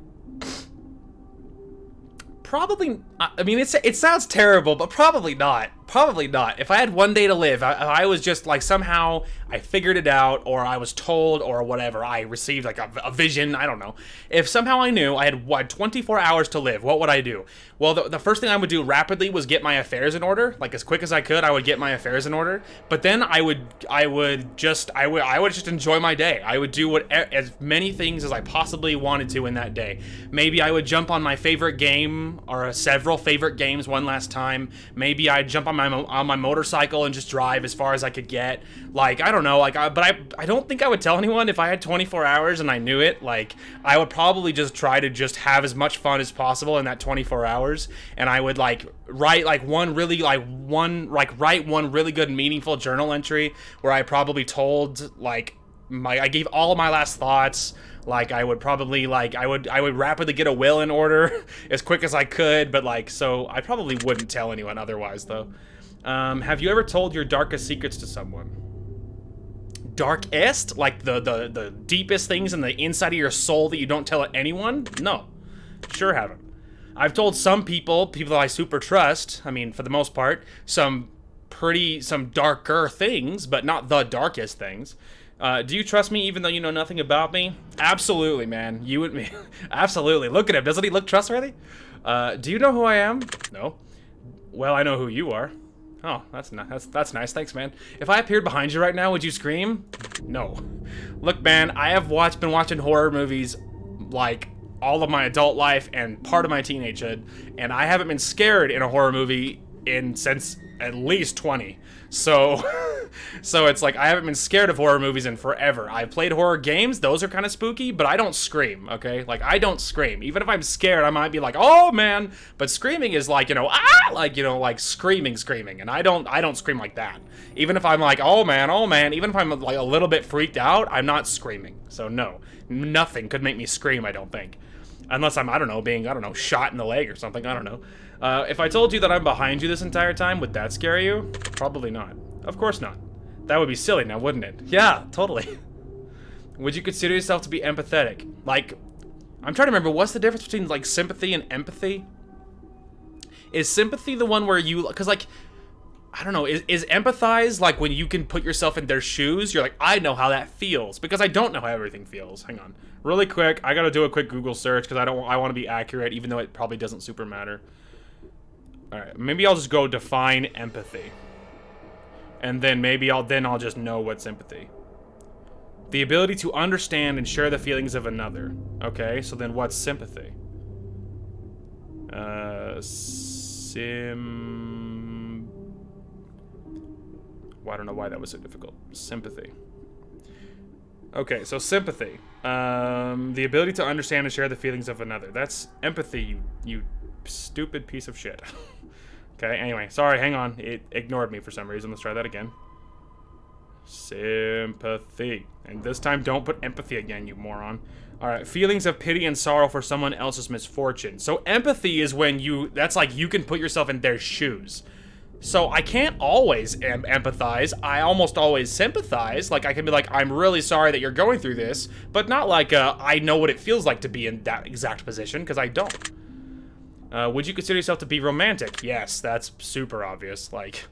A: Probably, I mean, it sounds terrible, but probably not. Probably not. If I had one day to live, I was just like somehow I figured it out, or I was told, or whatever, I received like a vision, I don't know. If somehow I knew I had 24 hours to live, what would I do? Well, the first thing I would do rapidly was get my affairs in order. Like as quick as I could, I would get my affairs in order. But then I would just enjoy my day. I would do as many things as I possibly wanted to in that day. Maybe I would jump on my favorite game or several favorite games one last time. Maybe I'd jump on my motorcycle and just drive as far as I could get. Like I don't know, like I don't think I would tell anyone if I had 24 hours and I knew it. Like I would probably just try to just have as much fun as possible in that 24 hours, and I would like write one really good meaningful journal entry where I probably told I gave all of my last thoughts. Like I would probably I would rapidly get a will in order as quick as I could, but so I probably wouldn't tell anyone otherwise though. Have you ever told your darkest secrets to someone? Darkest? Like the deepest things in the inside of your soul that you don't tell anyone? No. Sure haven't. I've told some people that I super trust, I mean for the most part, some some darker things, but not the darkest things. Do you trust me even though you know nothing about me? Absolutely, man. You and me. Absolutely. Look at him. Doesn't he look trustworthy? Do you know who I am? No. Well, I know who you are. Oh, that's nice. Thanks, man. If I appeared behind you right now, would you scream? No. Look, man, I have been watching horror movies like all of my adult life and part of my teenagehood, and I haven't been scared in a horror movie since at least 20. So it's like I haven't been scared of horror movies in forever. I've played horror games, those are kind of spooky, but I don't scream, okay? Like, I don't scream. Even if I'm scared, I might be like, oh man, but screaming is like, ah, like, like screaming, and I don't scream like that. Even if I'm like, oh man, even if I'm like a little bit freaked out, I'm not screaming. So no, nothing could make me scream, I don't think. Unless I'm, being shot in the leg or something, I don't know. If I told you that I'm behind you this entire time, would that scare you? Probably not. Of course not. That would be silly now, wouldn't it? Yeah, totally. Would you consider yourself to be empathetic? Like, I'm trying to remember, what's the difference between, like, sympathy and empathy? Is sympathy the one where you, because, like, I don't know, is empathize, like, when you can put yourself in their shoes? You're like, I know how that feels, because I don't know how everything feels. Hang on. Really quick, I gotta do a quick Google search, because I want to be accurate, even though it probably doesn't super matter. Alright, maybe I'll just go define empathy. And then maybe I'll just know what's empathy. The ability to understand and share the feelings of another. Okay, so then what's sympathy? Well, I don't know why that was so difficult. Sympathy. Okay, so sympathy. The ability to understand and share the feelings of another. That's empathy, you stupid piece of shit. Okay, anyway, sorry, hang on. It ignored me for some reason. Let's try that again. Sympathy. And this time, don't put empathy again, you moron. Alright, feelings of pity and sorrow for someone else's misfortune. So empathy is when that's like you can put yourself in their shoes. So I can't always empathize. I almost always sympathize. Like, I can be like, I'm really sorry that you're going through this, but not like, I know what it feels like to be in that exact position, because I don't. Would you consider yourself to be romantic? Yes, that's super obvious. Like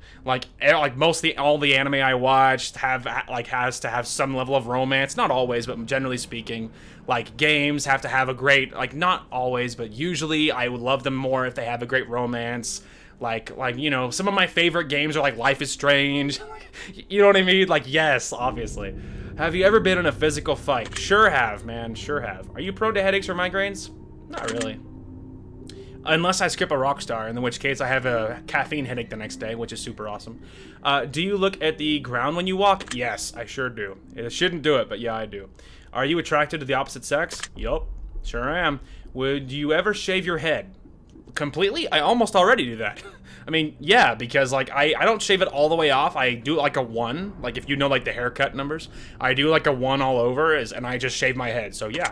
A: mostly all the anime I watched has to have some level of romance. Not always, but generally speaking, like games have to have a great, like not always, but usually I would love them more if they have a great romance. Like some of my favorite games are like Life is Strange. You know what I mean? Like, yes, obviously. Have you ever been in a physical fight? Sure have, man. Sure have. Are you prone to headaches or migraines? Not really. Unless I skip a Rockstar, in which case I have a caffeine headache the next day, which is super awesome. Do you look at the ground when you walk? Yes, I sure do. I shouldn't do it, but yeah, I do. Are you attracted to the opposite sex? Yup, sure am. Would you ever shave your head? Completely? I almost already do that. I mean, yeah, because like I don't shave it all the way off. I do like a 1, like if you know like the haircut numbers. I do like a 1 all over, and I just shave my head. So yeah,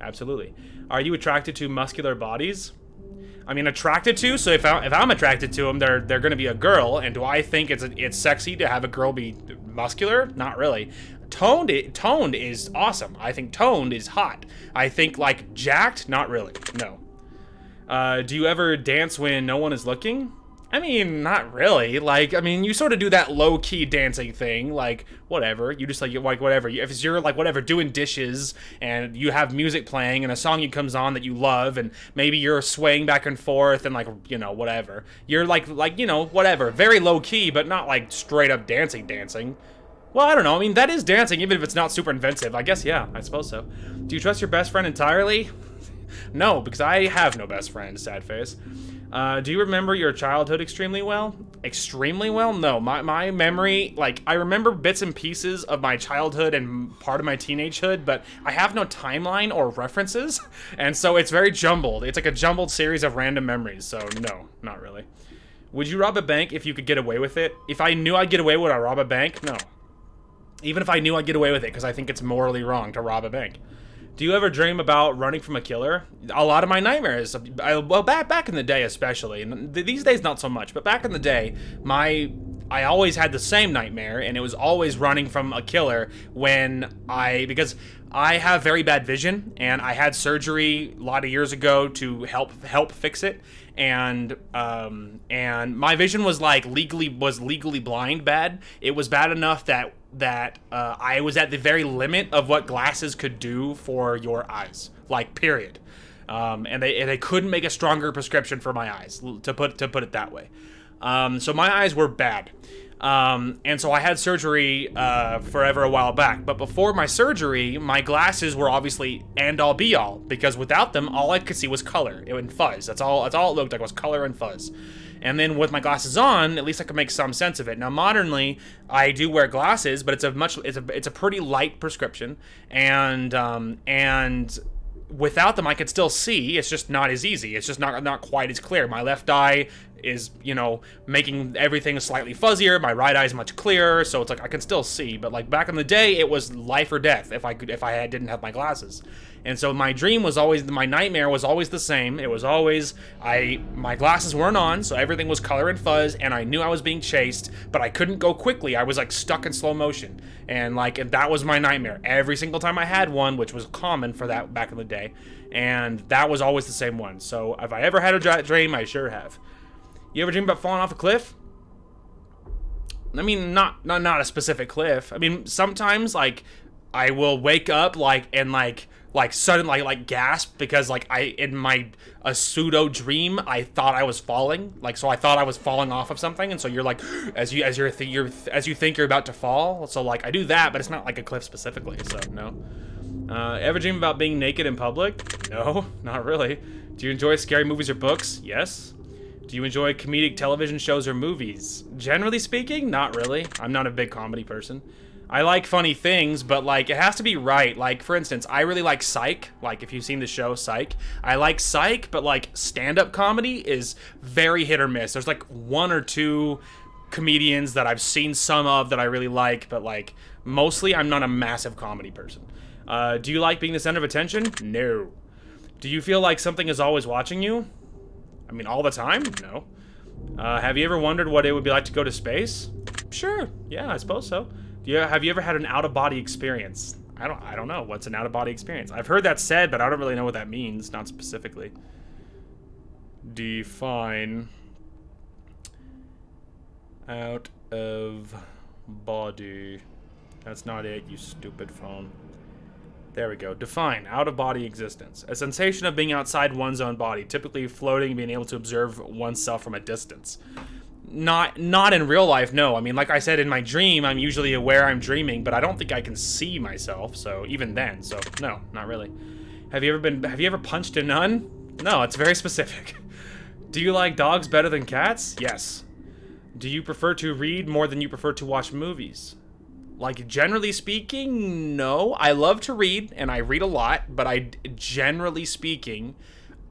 A: absolutely. Are you attracted to muscular bodies? I mean, attracted to, so if I'm attracted to them, they're going to be a girl, and do I think it's sexy to have a girl be muscular? Not really. Toned is awesome. I think toned is hot. I think, like, jacked? Not really. No. Do you ever dance when no one is looking? I mean, not really. Like, I mean, you sort of do that low-key dancing thing, like, whatever. You just, like whatever. If you're, like, whatever, doing dishes, and you have music playing, and a song comes on that you love, and maybe you're swaying back and forth, and, like, whatever. You're, like, whatever. Very low-key, but not, like, straight-up dancing. Well, I don't know. I mean, that is dancing, even if it's not super inventive. I guess, yeah, I suppose so. Do you trust your best friend entirely? No, because I have no best friend, sad face. Do you remember your childhood extremely well? Extremely well? No, my memory, like, I remember bits and pieces of my childhood and part of my teenagehood, but I have no timeline or references, and so it's very jumbled. It's like a jumbled series of random memories, so no, not really. Would you rob a bank if you could get away with it? If I knew I'd get away, would I rob a bank? No. Even if I knew I'd get away with it, because I think it's morally wrong to rob a bank. Do you ever dream about running from a killer? A lot of my nightmares, well, back in the day especially, and these days not so much, but back in the day, I always had the same nightmare, and it was always running from a killer because I have very bad vision, and I had surgery a lot of years ago to help fix it. And my vision was like legally blind bad. It was bad enough that I was at the very limit of what glasses could do for your eyes, like period. And they couldn't make a stronger prescription for my eyes, to put it that way. So my eyes were bad. And so I had surgery forever a while back. But before my surgery, my glasses were obviously end all be all, because without them, all I could see was color and fuzz. That's all it looked like, was color and fuzz. And then with my glasses on, at least I could make some sense of it. Now, modernly, I do wear glasses, but it's a pretty light prescription, and without them, I could still see. It's just not as easy. It's just not quite as clear. My left eye is, making everything slightly fuzzier. My right eye is much clearer, so it's like I can still see. But like back in the day, it was life or death if I didn't have my glasses. And so my nightmare was always the same. It was always my glasses weren't on, so everything was color and fuzz, and I knew I was being chased, but I couldn't go quickly. I was like stuck in slow motion, and that was my nightmare every single time I had one, which was common for that back in the day, and that was always the same one. So if I ever had a dream, I sure have. You ever dream about falling off a cliff? I mean, not a specific cliff. I mean, sometimes I will wake up suddenly gasp because in a pseudo dream I thought I was falling, so I thought I was falling off of something, and so you're like as you think you're about to fall, so I do that, but it's not like a cliff specifically, so no. Ever dream about being naked in public? No, not really. Do you enjoy scary movies or books? Yes. Do you enjoy comedic television shows or movies? Generally speaking, not really. I'm not a big comedy person. I like funny things, but it has to be right. For instance, I really like Psych. If you've seen the show Psych, I like Psych, but stand-up comedy is very hit or miss. There's one or two comedians that I've seen some of that I really like, but mostly I'm not a massive comedy person. Do you like being the center of attention? No. Do you feel like something is always watching you? I mean, all the time? No. Have you ever wondered what it would be like to go to space? Sure. Yeah, I suppose so. Have you ever had an out-of-body experience? I don't know. What's an out-of-body experience? I've heard that said, but I don't really know what that means, not specifically. Define out of body. That's not it, you stupid phone. There we go. Define out-of-body existence. A sensation of being outside one's own body, typically floating and being able to observe oneself from a distance. Not in real life, no. I mean, like I said, in my dream, I'm usually aware I'm dreaming, but I don't think I can see myself, so even then, so no, not really. Have you ever punched a nun? No, it's very specific. Do you like dogs better than cats? Yes. Do you prefer to read more than you prefer to watch movies? Generally speaking, no. I love to read, and I read a lot, but generally speaking,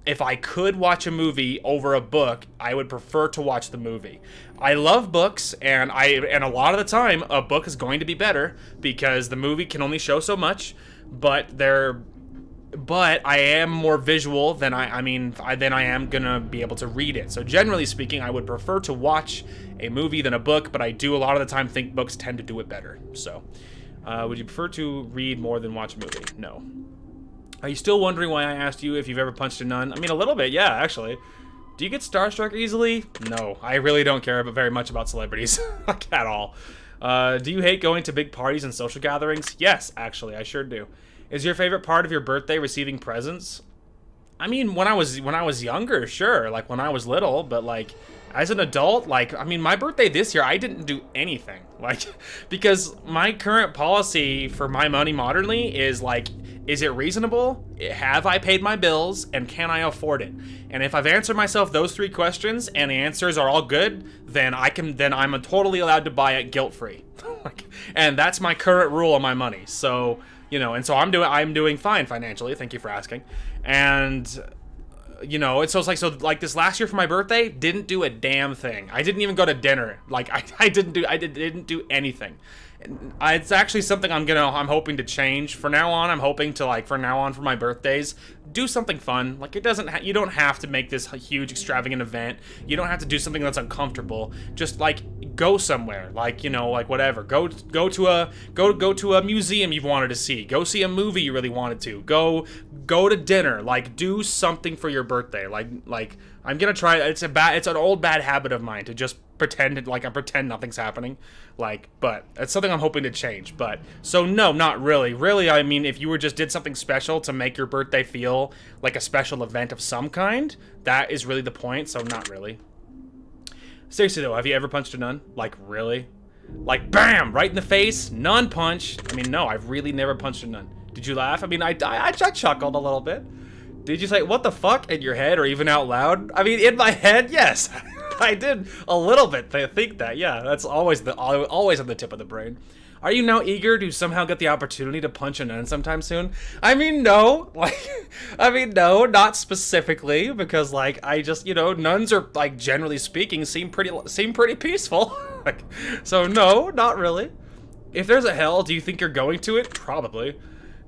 A: if I could watch a movie over a book, I would prefer to watch the movie. I love books, and a lot of the time, a book is going to be better because the movie can only show so much, but I am more visual than I am gonna be able to read it. So generally speaking, I would prefer to watch a movie than a book, but I do a lot of the time think books tend to do it better. So, would you prefer to read more than watch a movie? No. Are you still wondering why I asked you if you've ever punched a nun? I mean, a little bit, yeah, actually. Do you get starstruck easily? No, I really don't care very much about celebrities, at all. Do you hate going to big parties and social gatherings? Yes, actually, I sure do. Is your favorite part of your birthday receiving presents? I mean, when I was younger, sure, when I was little, but as an adult, my birthday this year, I didn't do anything, because my current policy for my money modernly is is it reasonable? Have I paid my bills, and can I afford it? And if I've answered myself those three questions and the answers are all good, then I'm totally allowed to buy it guilt-free. And that's my current rule on my money. So, and so I'm doing fine financially. Thank you for asking. And it's this last year for my birthday, didn't do a damn thing. I didn't even go to dinner. I didn't do anything. It's actually something I'm hoping to change. For now on, I'm hoping to, like, for now on for my birthdays, do something fun. Like, you don't have to make this a huge extravagant event. You don't have to do something that's uncomfortable. Just, like, go somewhere. Like, you know, like, whatever. Go to a museum you've wanted to see. Go see a movie you really wanted to. Go to dinner. Like, do something for your birthday. Like I'm gonna try. It's an old bad habit of mine to just pretend nothing's happening. Like, but it's something I'm hoping to change. But so no, not really. Really, I mean, if you just did something special to make your birthday feel like a special event of some kind, that is really the point. So not really. Seriously though, have you ever punched a nun? Like, really? Like, bam, right in the face, nun punch. I mean, no, I've really never punched a nun. Did you laugh? I mean, I chuckled a little bit. Did you say, what the fuck, in your head or even out loud? I mean, in my head, yes. I did a little bit think that, yeah. That's always on the tip of the brain. Are you now eager to somehow get the opportunity to punch a nun sometime soon? I mean, no. No, not specifically, because, like, I just, nuns are, like, generally speaking, seem pretty peaceful. So no, not really. If there's a hell, do you think you're going to it? Probably.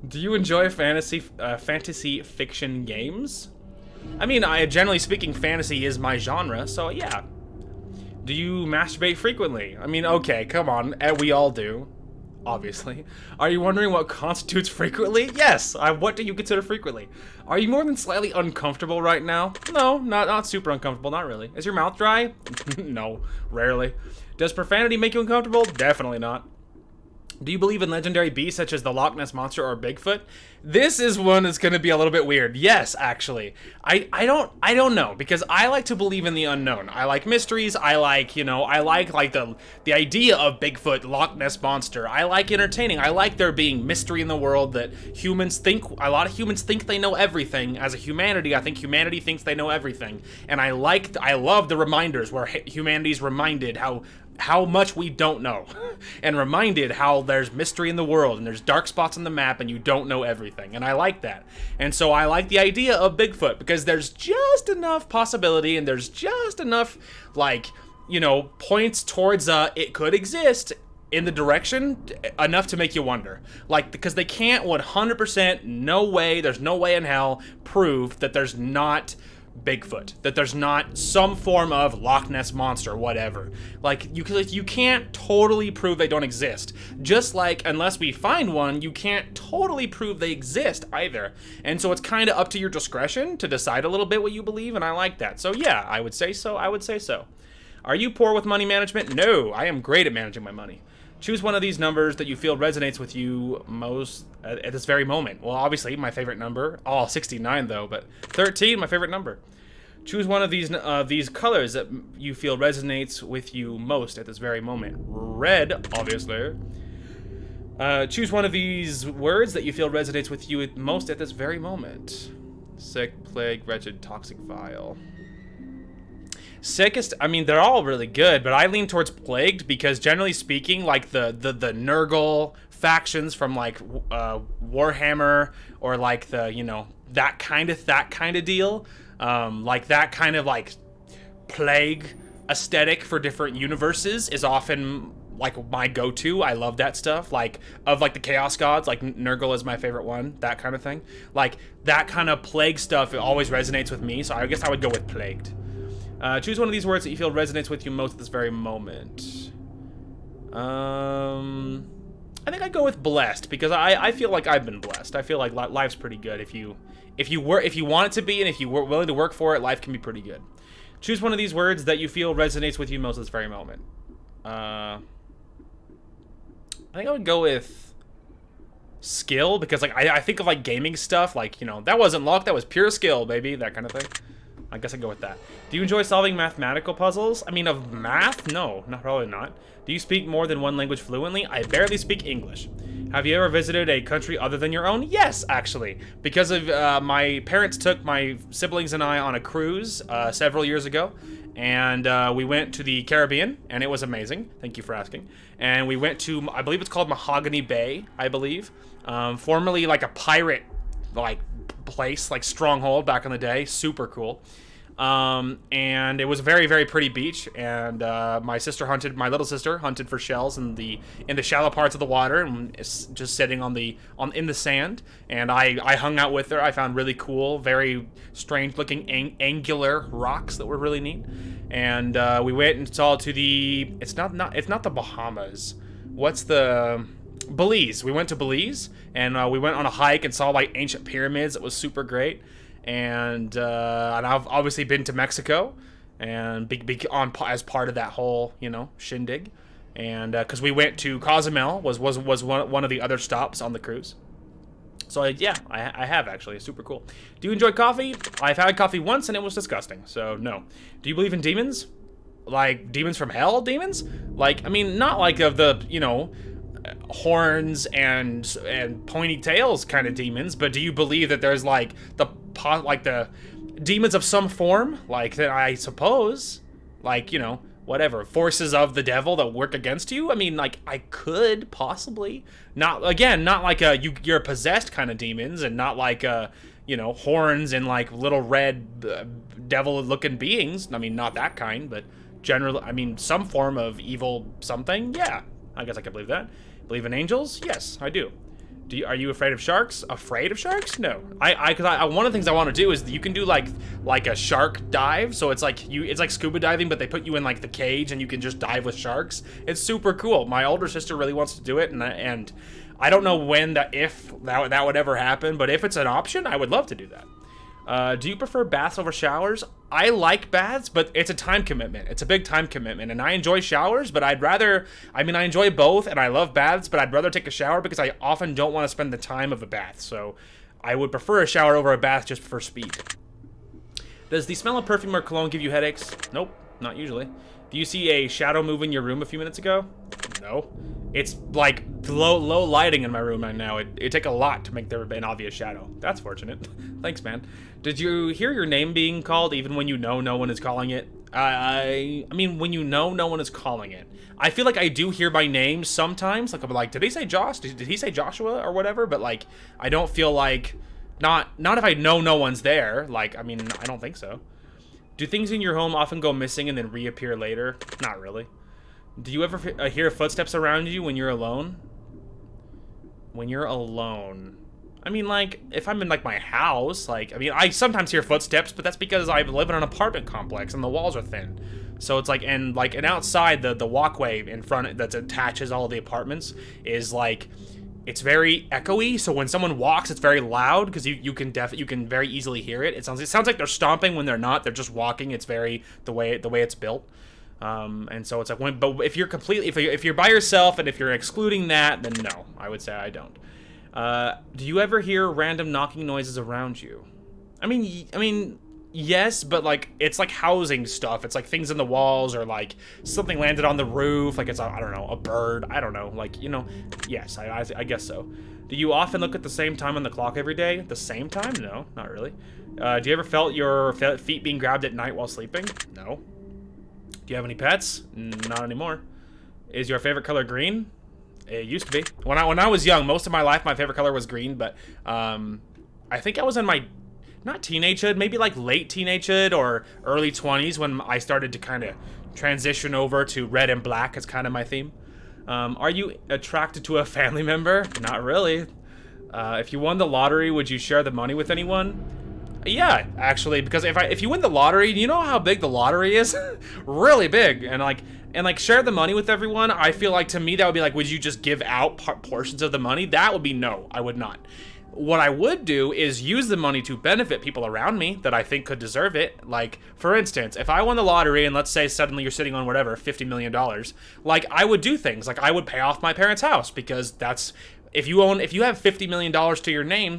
A: Do you enjoy fantasy fiction games? I mean, generally speaking, fantasy is my genre, so yeah. Do you masturbate frequently? I mean, okay, come on, we all do, obviously. Are you wondering what constitutes frequently? Yes. What do you consider frequently? Are you more than slightly uncomfortable right now? No, not super uncomfortable, not really. Is your mouth dry? No, rarely. Does profanity make you uncomfortable? Definitely not. Do you believe in legendary beasts such as the Loch Ness Monster or Bigfoot? This is one that's going to be a little bit weird. Yes, actually. I don't know, because I like to believe in the unknown. I like mysteries. I like the idea of Bigfoot, Loch Ness Monster. I like entertaining. I like there being mystery in the world that a lot of humans think they know everything. As a humanity, I think humanity thinks they know everything. And I love the reminders where humanity's reminded how much we don't know, and reminded how there's mystery in the world and there's dark spots on the map and you don't know everything, and I like that. And so I like the idea of Bigfoot because there's just enough possibility and there's just enough, points towards it could exist in the direction enough to make you wonder. Like, because they can't 100%, no way, there's no way in hell, prove that there's not Bigfoot, that there's not some form of Loch Ness Monster, whatever. Like, you can't totally prove they don't exist. Just like, unless we find one, you can't totally prove they exist either. And so it's kind of up to your discretion to decide a little bit what you believe, and I like that. So yeah, I would say so. Are you poor with money management? No, I am great at managing my money. Choose one of these numbers that you feel resonates with you most at this very moment. Well, obviously, my favorite number. Oh, 69 though, but 13, my favorite number. Choose one of these colors that you feel resonates with you most at this very moment. Red, obviously. Choose one of these words that you feel resonates with you most at this very moment. Sick, plague, wretched, toxic, vile. Sickest, I mean, they're all really good, but I lean towards plagued because generally speaking, like the Nurgle factions from like Warhammer or like the, that kind of deal, like that kind of like plague aesthetic for different universes is often like my go-to. I love that stuff, like of like the chaos gods, like Nurgle is my favorite one, that kind of thing. Like that kind of plague stuff, it always resonates with me, so I guess I would go with plagued. Choose one of these words that you feel resonates with you most at this very moment. I think I'd go with blessed because I feel like I've been blessed. I feel like life's pretty good if you want it to be, and if you were willing to work for it, life can be pretty good. Choose one of these words that you feel resonates with you most at this very moment. I think I would go with skill because like I think of like gaming stuff, like that wasn't luck, that was pure skill, baby, that kind of thing. I guess I'd go with that. Do you enjoy solving mathematical puzzles? I mean, of math? No, probably not. Do you speak more than one language fluently? I barely speak English. Have you ever visited a country other than your own? Yes, actually. Because of my parents took my siblings and I on a cruise several years ago. And we went to the Caribbean, and it was amazing. Thank you for asking. And we went to, I believe it's called Mahogany Bay, I believe. Formerly like a pirate, like place, like stronghold back in the day. Super cool. And it was a very, very pretty beach. And my little sister hunted for shells in the shallow parts of the water, and just sitting in the sand. And I hung out with her. I found really cool, very strange looking angular rocks that were really neat. And we went and saw it's not the Bahamas. What's the Belize? We went to Belize, and we went on a hike and saw like ancient pyramids. It was super great. And I've obviously been to Mexico, and as part of that whole shindig, and because we went to Cozumel was one of the other stops on the cruise. So yeah, I have actually. It's super cool. Do you enjoy coffee? I've had coffee once and it was disgusting. So no. Do you believe in demons? Like demons from hell? Demons? Like, I mean, not like of the horns and pointy tails kind of demons, but do you believe that there's like the demons of some form, like that? I suppose, like whatever forces of the devil that work against you. I mean, like I could possibly not like you're possessed kind of demons, and not like horns and like little red devil looking beings. I mean, not that kind, but generally, I mean, some form of evil something. Yeah, I guess I could believe that. Believe in angels? Yes, I do. Are you afraid of sharks? Afraid of sharks? No. Cause one of the things I want to do is you can do like a shark dive. So it's like scuba diving, but they put you in like the cage and you can just dive with sharks. It's super cool. My older sister really wants to do it, and I don't know if that would ever happen, but if it's an option, I would love to do that. Do you prefer baths over showers? I like baths, but it's a time commitment. It's a big time commitment, and I enjoy showers, but I enjoy both, and I love baths, but I'd rather take a shower because I often don't want to spend the time of a bath. So I would prefer a shower over a bath just for speed. Does the smell of perfume or cologne give you headaches? Nope, not usually. Do you see a shadow move in your room a few minutes ago? No. It's like low lighting in my room right now. It'd take a lot to make there an obvious shadow. That's fortunate. Thanks, man. Did you hear your name being called even when you know no one is calling it? I mean, when you know no one is calling it. I feel like I do hear my name sometimes. Like, I'm like, did he say Josh? Did he say Joshua or whatever? But like, I don't feel like, not if I know no one's there. Like, I mean, I don't think so. Do things in your home often go missing and then reappear later? Not really. Do you ever hear footsteps around you when you're alone? When you're alone. I mean, like, if I'm in, like, my house, like, I mean, I sometimes hear footsteps, but that's because I live in an apartment complex and the walls are thin. So it's like, and outside, the walkway in front that attaches all of the apartments is, like, it's very echoey. So when someone walks, it's very loud because you can very easily hear it. It sounds like they're stomping when they're not. They're just walking. It's very, the way it's built. And so it's like but if you're if you're by yourself and if you're excluding that, then no, I would say I don't. Do you ever hear random knocking noises around you? I mean, yes, but like it's like housing stuff. It's like things in the walls, or like something landed on the roof. Like it's I don't know, a bird. I don't know. Like yes, I guess so. Do you often look at the same time on the clock every day? The same time? No, not really. Do you ever felt your feet being grabbed at night while sleeping? No. Do you have any pets? Not anymore. Is your favorite color green? It used to be. When I was young, most of my life, my favorite color was green, but I think I was in my, not teenagehood, maybe like late teenagehood or early 20s when I started to kind of transition over to red and black as kind of my theme. Are you attracted to a family member? Not really. If you won the lottery, would you share the money with anyone? Yeah, actually, because if you win the lottery, you know how big the lottery is? Really big. And like share the money with everyone. I feel like, to me, that would be like, would you just give out portions of the money? That would be no, I would not. What I would do is use the money to benefit people around me that I think could deserve it. Like, for instance, if I won the lottery and let's say suddenly you're sitting on whatever, $50 million, like I would do things like I would pay off my parents' house, because that's, if you have $50 million to your name,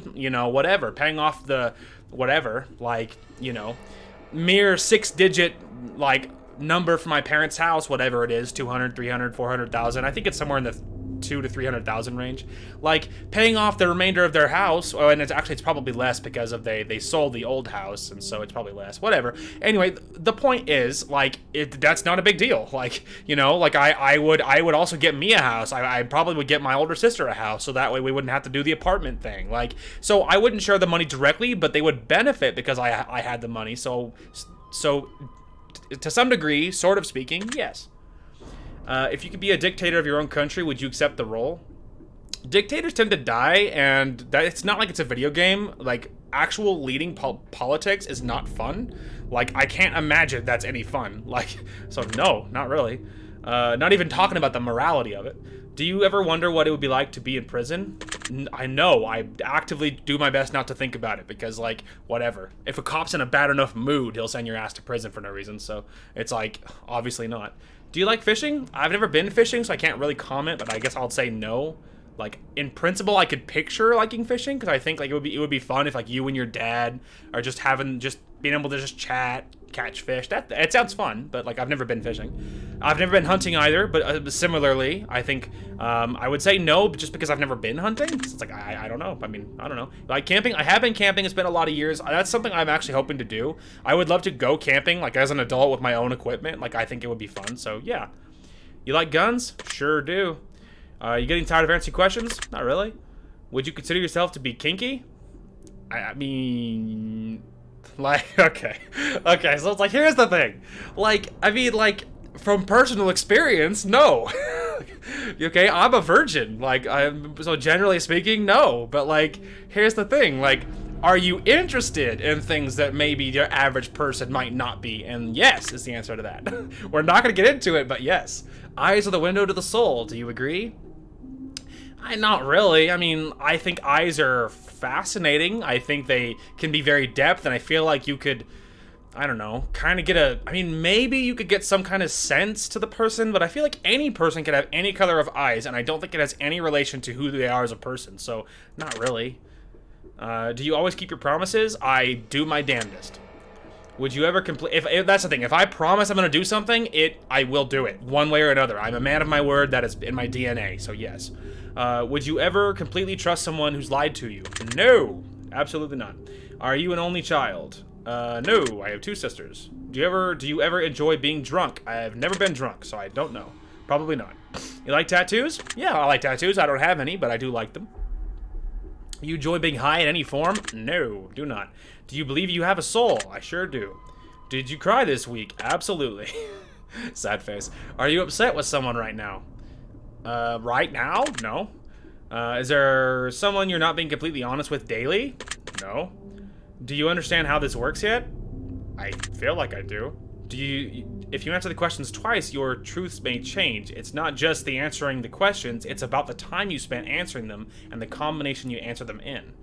A: whatever, paying off the whatever, like, mere 6-digit, like, number for my parents' house, whatever it is, 200, 300, 400,000. I think it's somewhere in the 200 to 300,000 range. Like, paying off the remainder of their house, and it's probably less because of they sold the old house, and so it's probably less. Whatever. Anyway, the point is, like, that's not a big deal. Like, like I would also get me a house. I probably would get my older sister a house, so that way we wouldn't have to do the apartment thing. Like, so I wouldn't share the money directly, but they would benefit because I had the money. So So, to some degree, sort of speaking, yes. If you could be a dictator of your own country, would you accept the role? Dictators tend to die, and that it's not like it's a video game. Like, actual leading politics is not fun. Like, I can't imagine that's any fun. Like, so no, not really. Not even talking about the morality of it. Do you ever wonder what it would be like to be in prison? I know. I actively do my best not to think about it because, like, whatever. If a cop's in a bad enough mood, he'll send your ass to prison for no reason. So it's like, obviously not. Do you like fishing? I've never been fishing, so I can't really comment, but I guess I'll say no. Like, in principle, I could picture liking fishing because I think like it would be fun if like you and your dad are just being able to just chat, catch fish. It sounds fun, but like I've never been fishing. I've never been hunting either, but similarly, I think I would say no, just because I've never been hunting. So it's like I don't know. I mean, I don't know. Like camping, I have been camping. It's been a lot of years. That's something I'm actually hoping to do. I would love to go camping like as an adult with my own equipment. Like I think it would be fun. So yeah. You like guns? Sure do. You getting tired of answering questions? Not really. Would you consider yourself to be kinky? I mean, like, okay, so it's like, here's the thing. Like, I mean, like, from personal experience, no. Okay, I'm a virgin. Like, so generally speaking, no. But, like, here's the thing. Like, are you interested in things that maybe your average person might not be? And yes is the answer to that. We're not going to get into it, but yes. Eyes are the window to the soul. Do you agree? Not really. I mean, I think eyes are fascinating. I think they can be very depth, and I feel like you could, I don't know, kind of get I mean, maybe you could get some kind of sense to the person, but I feel like any person could have any color of eyes, and I don't think it has any relation to who they are as a person, so not really. Do you always keep your promises? I do my damnedest. Would you ever complete? If that's the thing, if I promise I'm going to do something, I will do it, one way or another. I'm a man of my word. That is in my DNA, so yes. Would you ever completely trust someone who's lied to you? No, absolutely not. Are you an only child? No, I have 2 sisters. Do you ever enjoy being drunk? I've never been drunk, so I don't know. Probably not. You like tattoos? Yeah, I like tattoos. I don't have any, but I do like them. You enjoy being high in any form? No, do not. Do you believe you have a soul? I sure do. Did you cry this week? Absolutely. Sad face. Are you upset with someone right now? Right now? No. Is there someone you're not being completely honest with daily? No. Do you understand how this works yet? I feel like I do. If you answer the questions twice, your truths may change. It's not just the answering the questions, it's about the time you spent answering them and the combination you answer them in.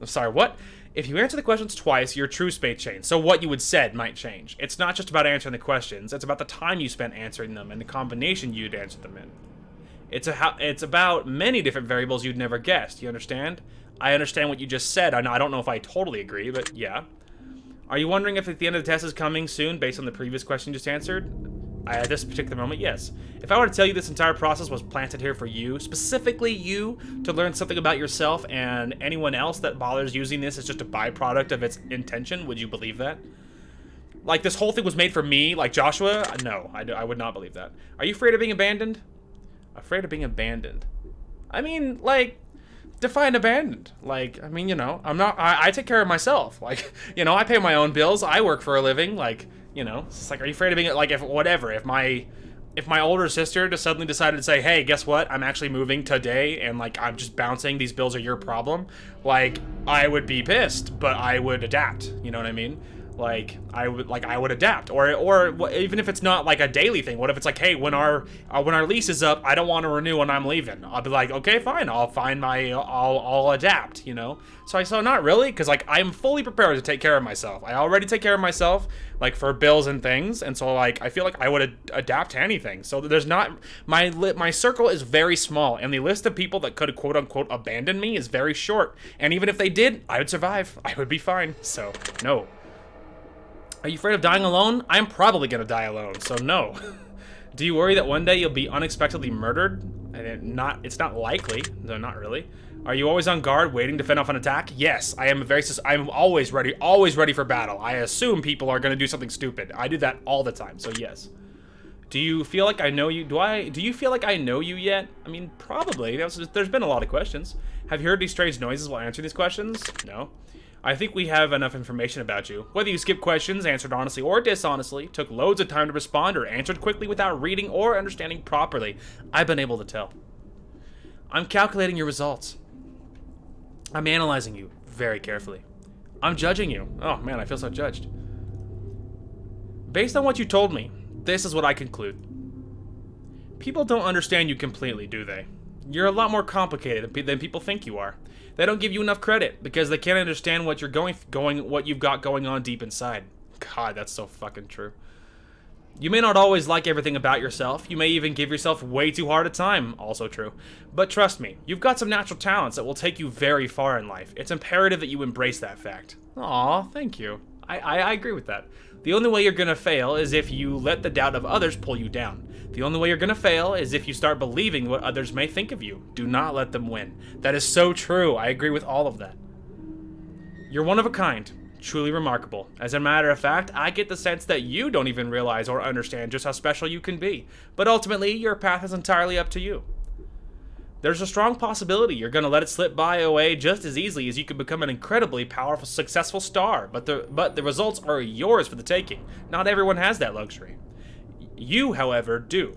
A: I'm sorry, what? If you answer the questions twice, your truths may change. So what you had said might change. It's not just about answering the questions, it's about the time you spent answering them and the combination you'd answer them in. It's about many different variables you'd never guessed, you understand? I understand what you just said, and I don't know if I totally agree, but yeah. Are you wondering if the end of the test is coming soon based on the previous question you just answered? At this particular moment, yes. If I were to tell you this entire process was planted here for you, specifically you, to learn something about yourself, and anyone else that bothers using this as just a byproduct of its intention, would you believe that? Like, this whole thing was made for me, like Joshua? No, I would not believe that. Are you afraid of being abandoned? Afraid of being abandoned. I mean, like, define abandoned. Like, I mean, you know, I take care of myself. Like, you know, I pay my own bills. I work for a living. Like, you know, it's like, are you afraid of being, like, if my older sister just suddenly decided to say, hey, guess what? I'm actually moving today, and, like, I'm just bouncing. These bills are your problem. Like, I would be pissed, but I would adapt. You know what I mean? Like, I would adapt, or even if it's not like a daily thing. What if it's like, hey, when our lease is up, I don't want to renew when I'm leaving. I'll be like, okay, fine, I'll adapt, you know. So not really, because like I'm fully prepared to take care of myself. I already take care of myself, like for bills and things, and so like I feel like I would adapt to anything. So there's not my circle is very small, and the list of people that could quote unquote abandon me is very short. And even if they did, I would survive. I would be fine. So no. Are you afraid of dying alone? I'm probably gonna die alone, so no. Do you worry that one day you'll be unexpectedly murdered? And it's not likely. No, not really. Are you always on guard, waiting to fend off an attack? Yes, I am I'm always ready for battle. I assume people are gonna do something stupid. I do that all the time, so yes. Do you feel like I know you? Do you feel like I know you yet? I mean, probably. There's been a lot of questions. Have you heard these strange noises while answering these questions? No. I think we have enough information about you. Whether you skipped questions, answered honestly or dishonestly, took loads of time to respond, or answered quickly without reading or understanding properly, I've been able to tell. I'm calculating your results. I'm analyzing you very carefully. I'm judging you. Oh man, I feel so judged. Based on what you told me, this is what I conclude. People don't understand you completely, do they? You're a lot more complicated than people think you are. They don't give you enough credit because they can't understand what you're what you've got going on deep inside. God, that's so fucking true. You may not always like everything about yourself. You may even give yourself way too hard a time. Also true. But trust me, you've got some natural talents that will take you very far in life. It's imperative that you embrace that fact. Aw, thank you. I agree with that. The only way you're gonna fail is if you let the doubt of others pull you down. The only way you're gonna fail is if you start believing what others may think of you. Do not let them win. That is so true. I agree with all of that. You're one of a kind. Truly remarkable. As a matter of fact, I get the sense that you don't even realize or understand just how special you can be. But ultimately, your path is entirely up to you. There's a strong possibility you're going to let it slip by away just as easily as you could become an incredibly powerful, successful star, but the results are yours for the taking. Not everyone has that luxury. You, however, do.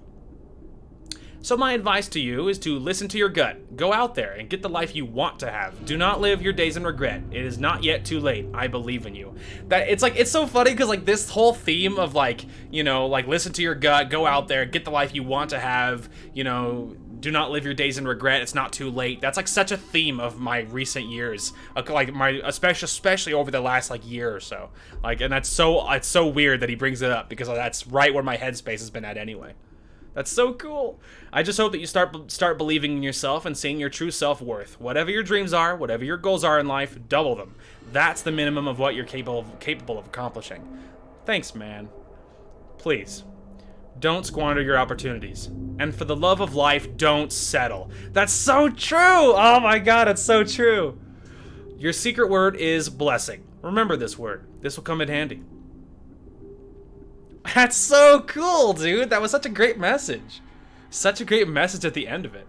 A: So my advice to you is to listen to your gut. Go out there and get the life you want to have. Do not live your days in regret. It is not yet too late. I believe in you. It's so funny because like this whole theme of like, you know, like listen to your gut, go out there, get the life you want to have, you know, do not live your days in regret. It's not too late. That's like such a theme of my recent years, like my especially over the last like year or so. Like, and it's so weird that he brings it up because that's right where my headspace has been at anyway. That's so cool. I just hope that you start believing in yourself and seeing your true self-worth. Whatever your dreams are, whatever your goals are in life, double them. That's the minimum of what you're capable of accomplishing. Thanks, man. Please. Don't squander your opportunities. And for the love of life, don't settle. That's so true! Oh my god, it's so true! Your secret word is blessing. Remember this word. This will come in handy. That's so cool, dude! That was such a great message. Such a great message at the end of it.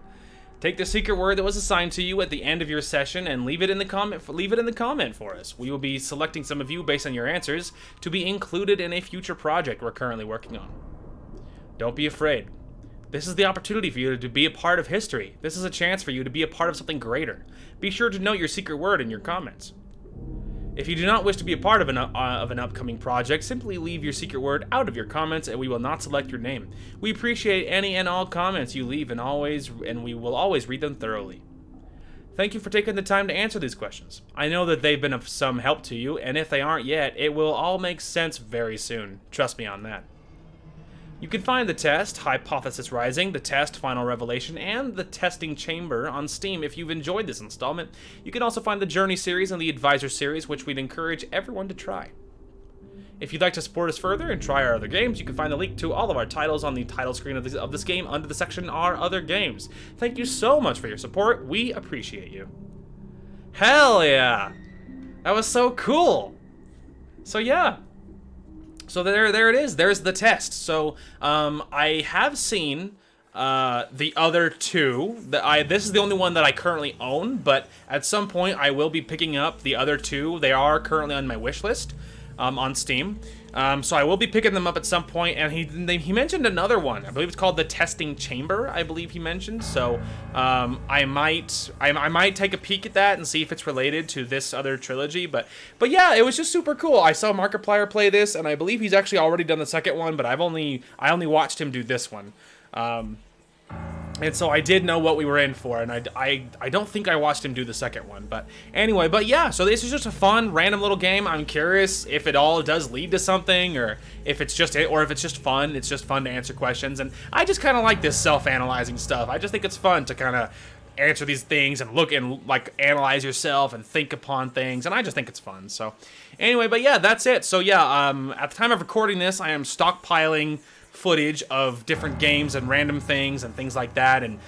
A: Take the secret word that was assigned to you at the end of your session and leave it in the comment for us. We will be selecting some of you based on your answers to be included in a future project we're currently working on. Don't be afraid. This is the opportunity for you to be a part of history. This is a chance for you to be a part of something greater. Be sure to note your secret word in your comments. If you do not wish to be a part of an upcoming project, simply leave your secret word out of your comments and we will not select your name. We appreciate any and all comments you leave and we will always read them thoroughly. Thank you for taking the time to answer these questions. I know that they've been of some help to you, and if they aren't yet, it will all make sense very soon. Trust me on that. You can find the test, Hypothesis Rising, the test, Final Revelation, and the Testing Chamber on Steam if you've enjoyed this installment. You can also find the Journey series and the Advisor series, which we'd encourage everyone to try. If you'd like to support us further and try our other games, you can find the link to all of our titles on the title screen of this game under the section Our Other Games. Thank you so much for your support. We appreciate you. Hell yeah! That was so cool! So yeah. So there it is. There's the test. So I have seen the other two. This is the only one that I currently own, but at some point I will be picking up the other two. They are currently on my wish list on Steam. So I will be picking them up at some point, and he mentioned another one. I believe it's called the Testing Chamber, I believe he mentioned. So I might take a peek at that and see if it's related to this other trilogy. But yeah, it was just super cool. I saw Markiplier play this, and I believe he's actually already done the second one, but I only watched him do this one. And so I did know what we were in for, and I don't think I watched him do the second one, but anyway, but yeah, so this is just a fun, random little game. I'm curious if it all does lead to something, or if it's just fun. It's just fun to answer questions, and I just kind of like this self-analyzing stuff. I just think it's fun to kind of answer these things and look and like analyze yourself and think upon things, and I just think it's fun. So anyway, but yeah, that's it. So yeah, at the time of recording this, I am stockpiling footage of different games and random things and things like that, and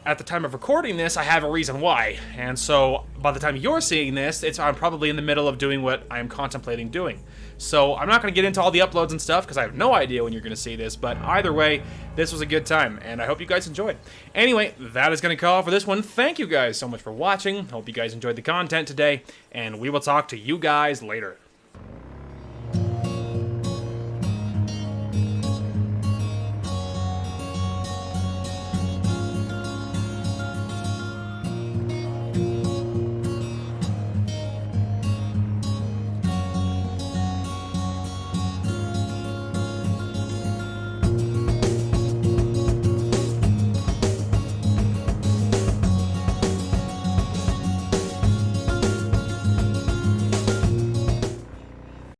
A: at the time of recording this I have a reason why, and so by the time you're seeing this, I'm probably in the middle of doing what I'm contemplating doing. So I'm not going to get into all the uploads and stuff because I have no idea when you're going to see this, but either way, this was a good time, and I hope you guys enjoyed. Anyway, that is going to call for this one. Thank you guys so much for watching. Hope you guys enjoyed the content today, and we will talk to you guys later.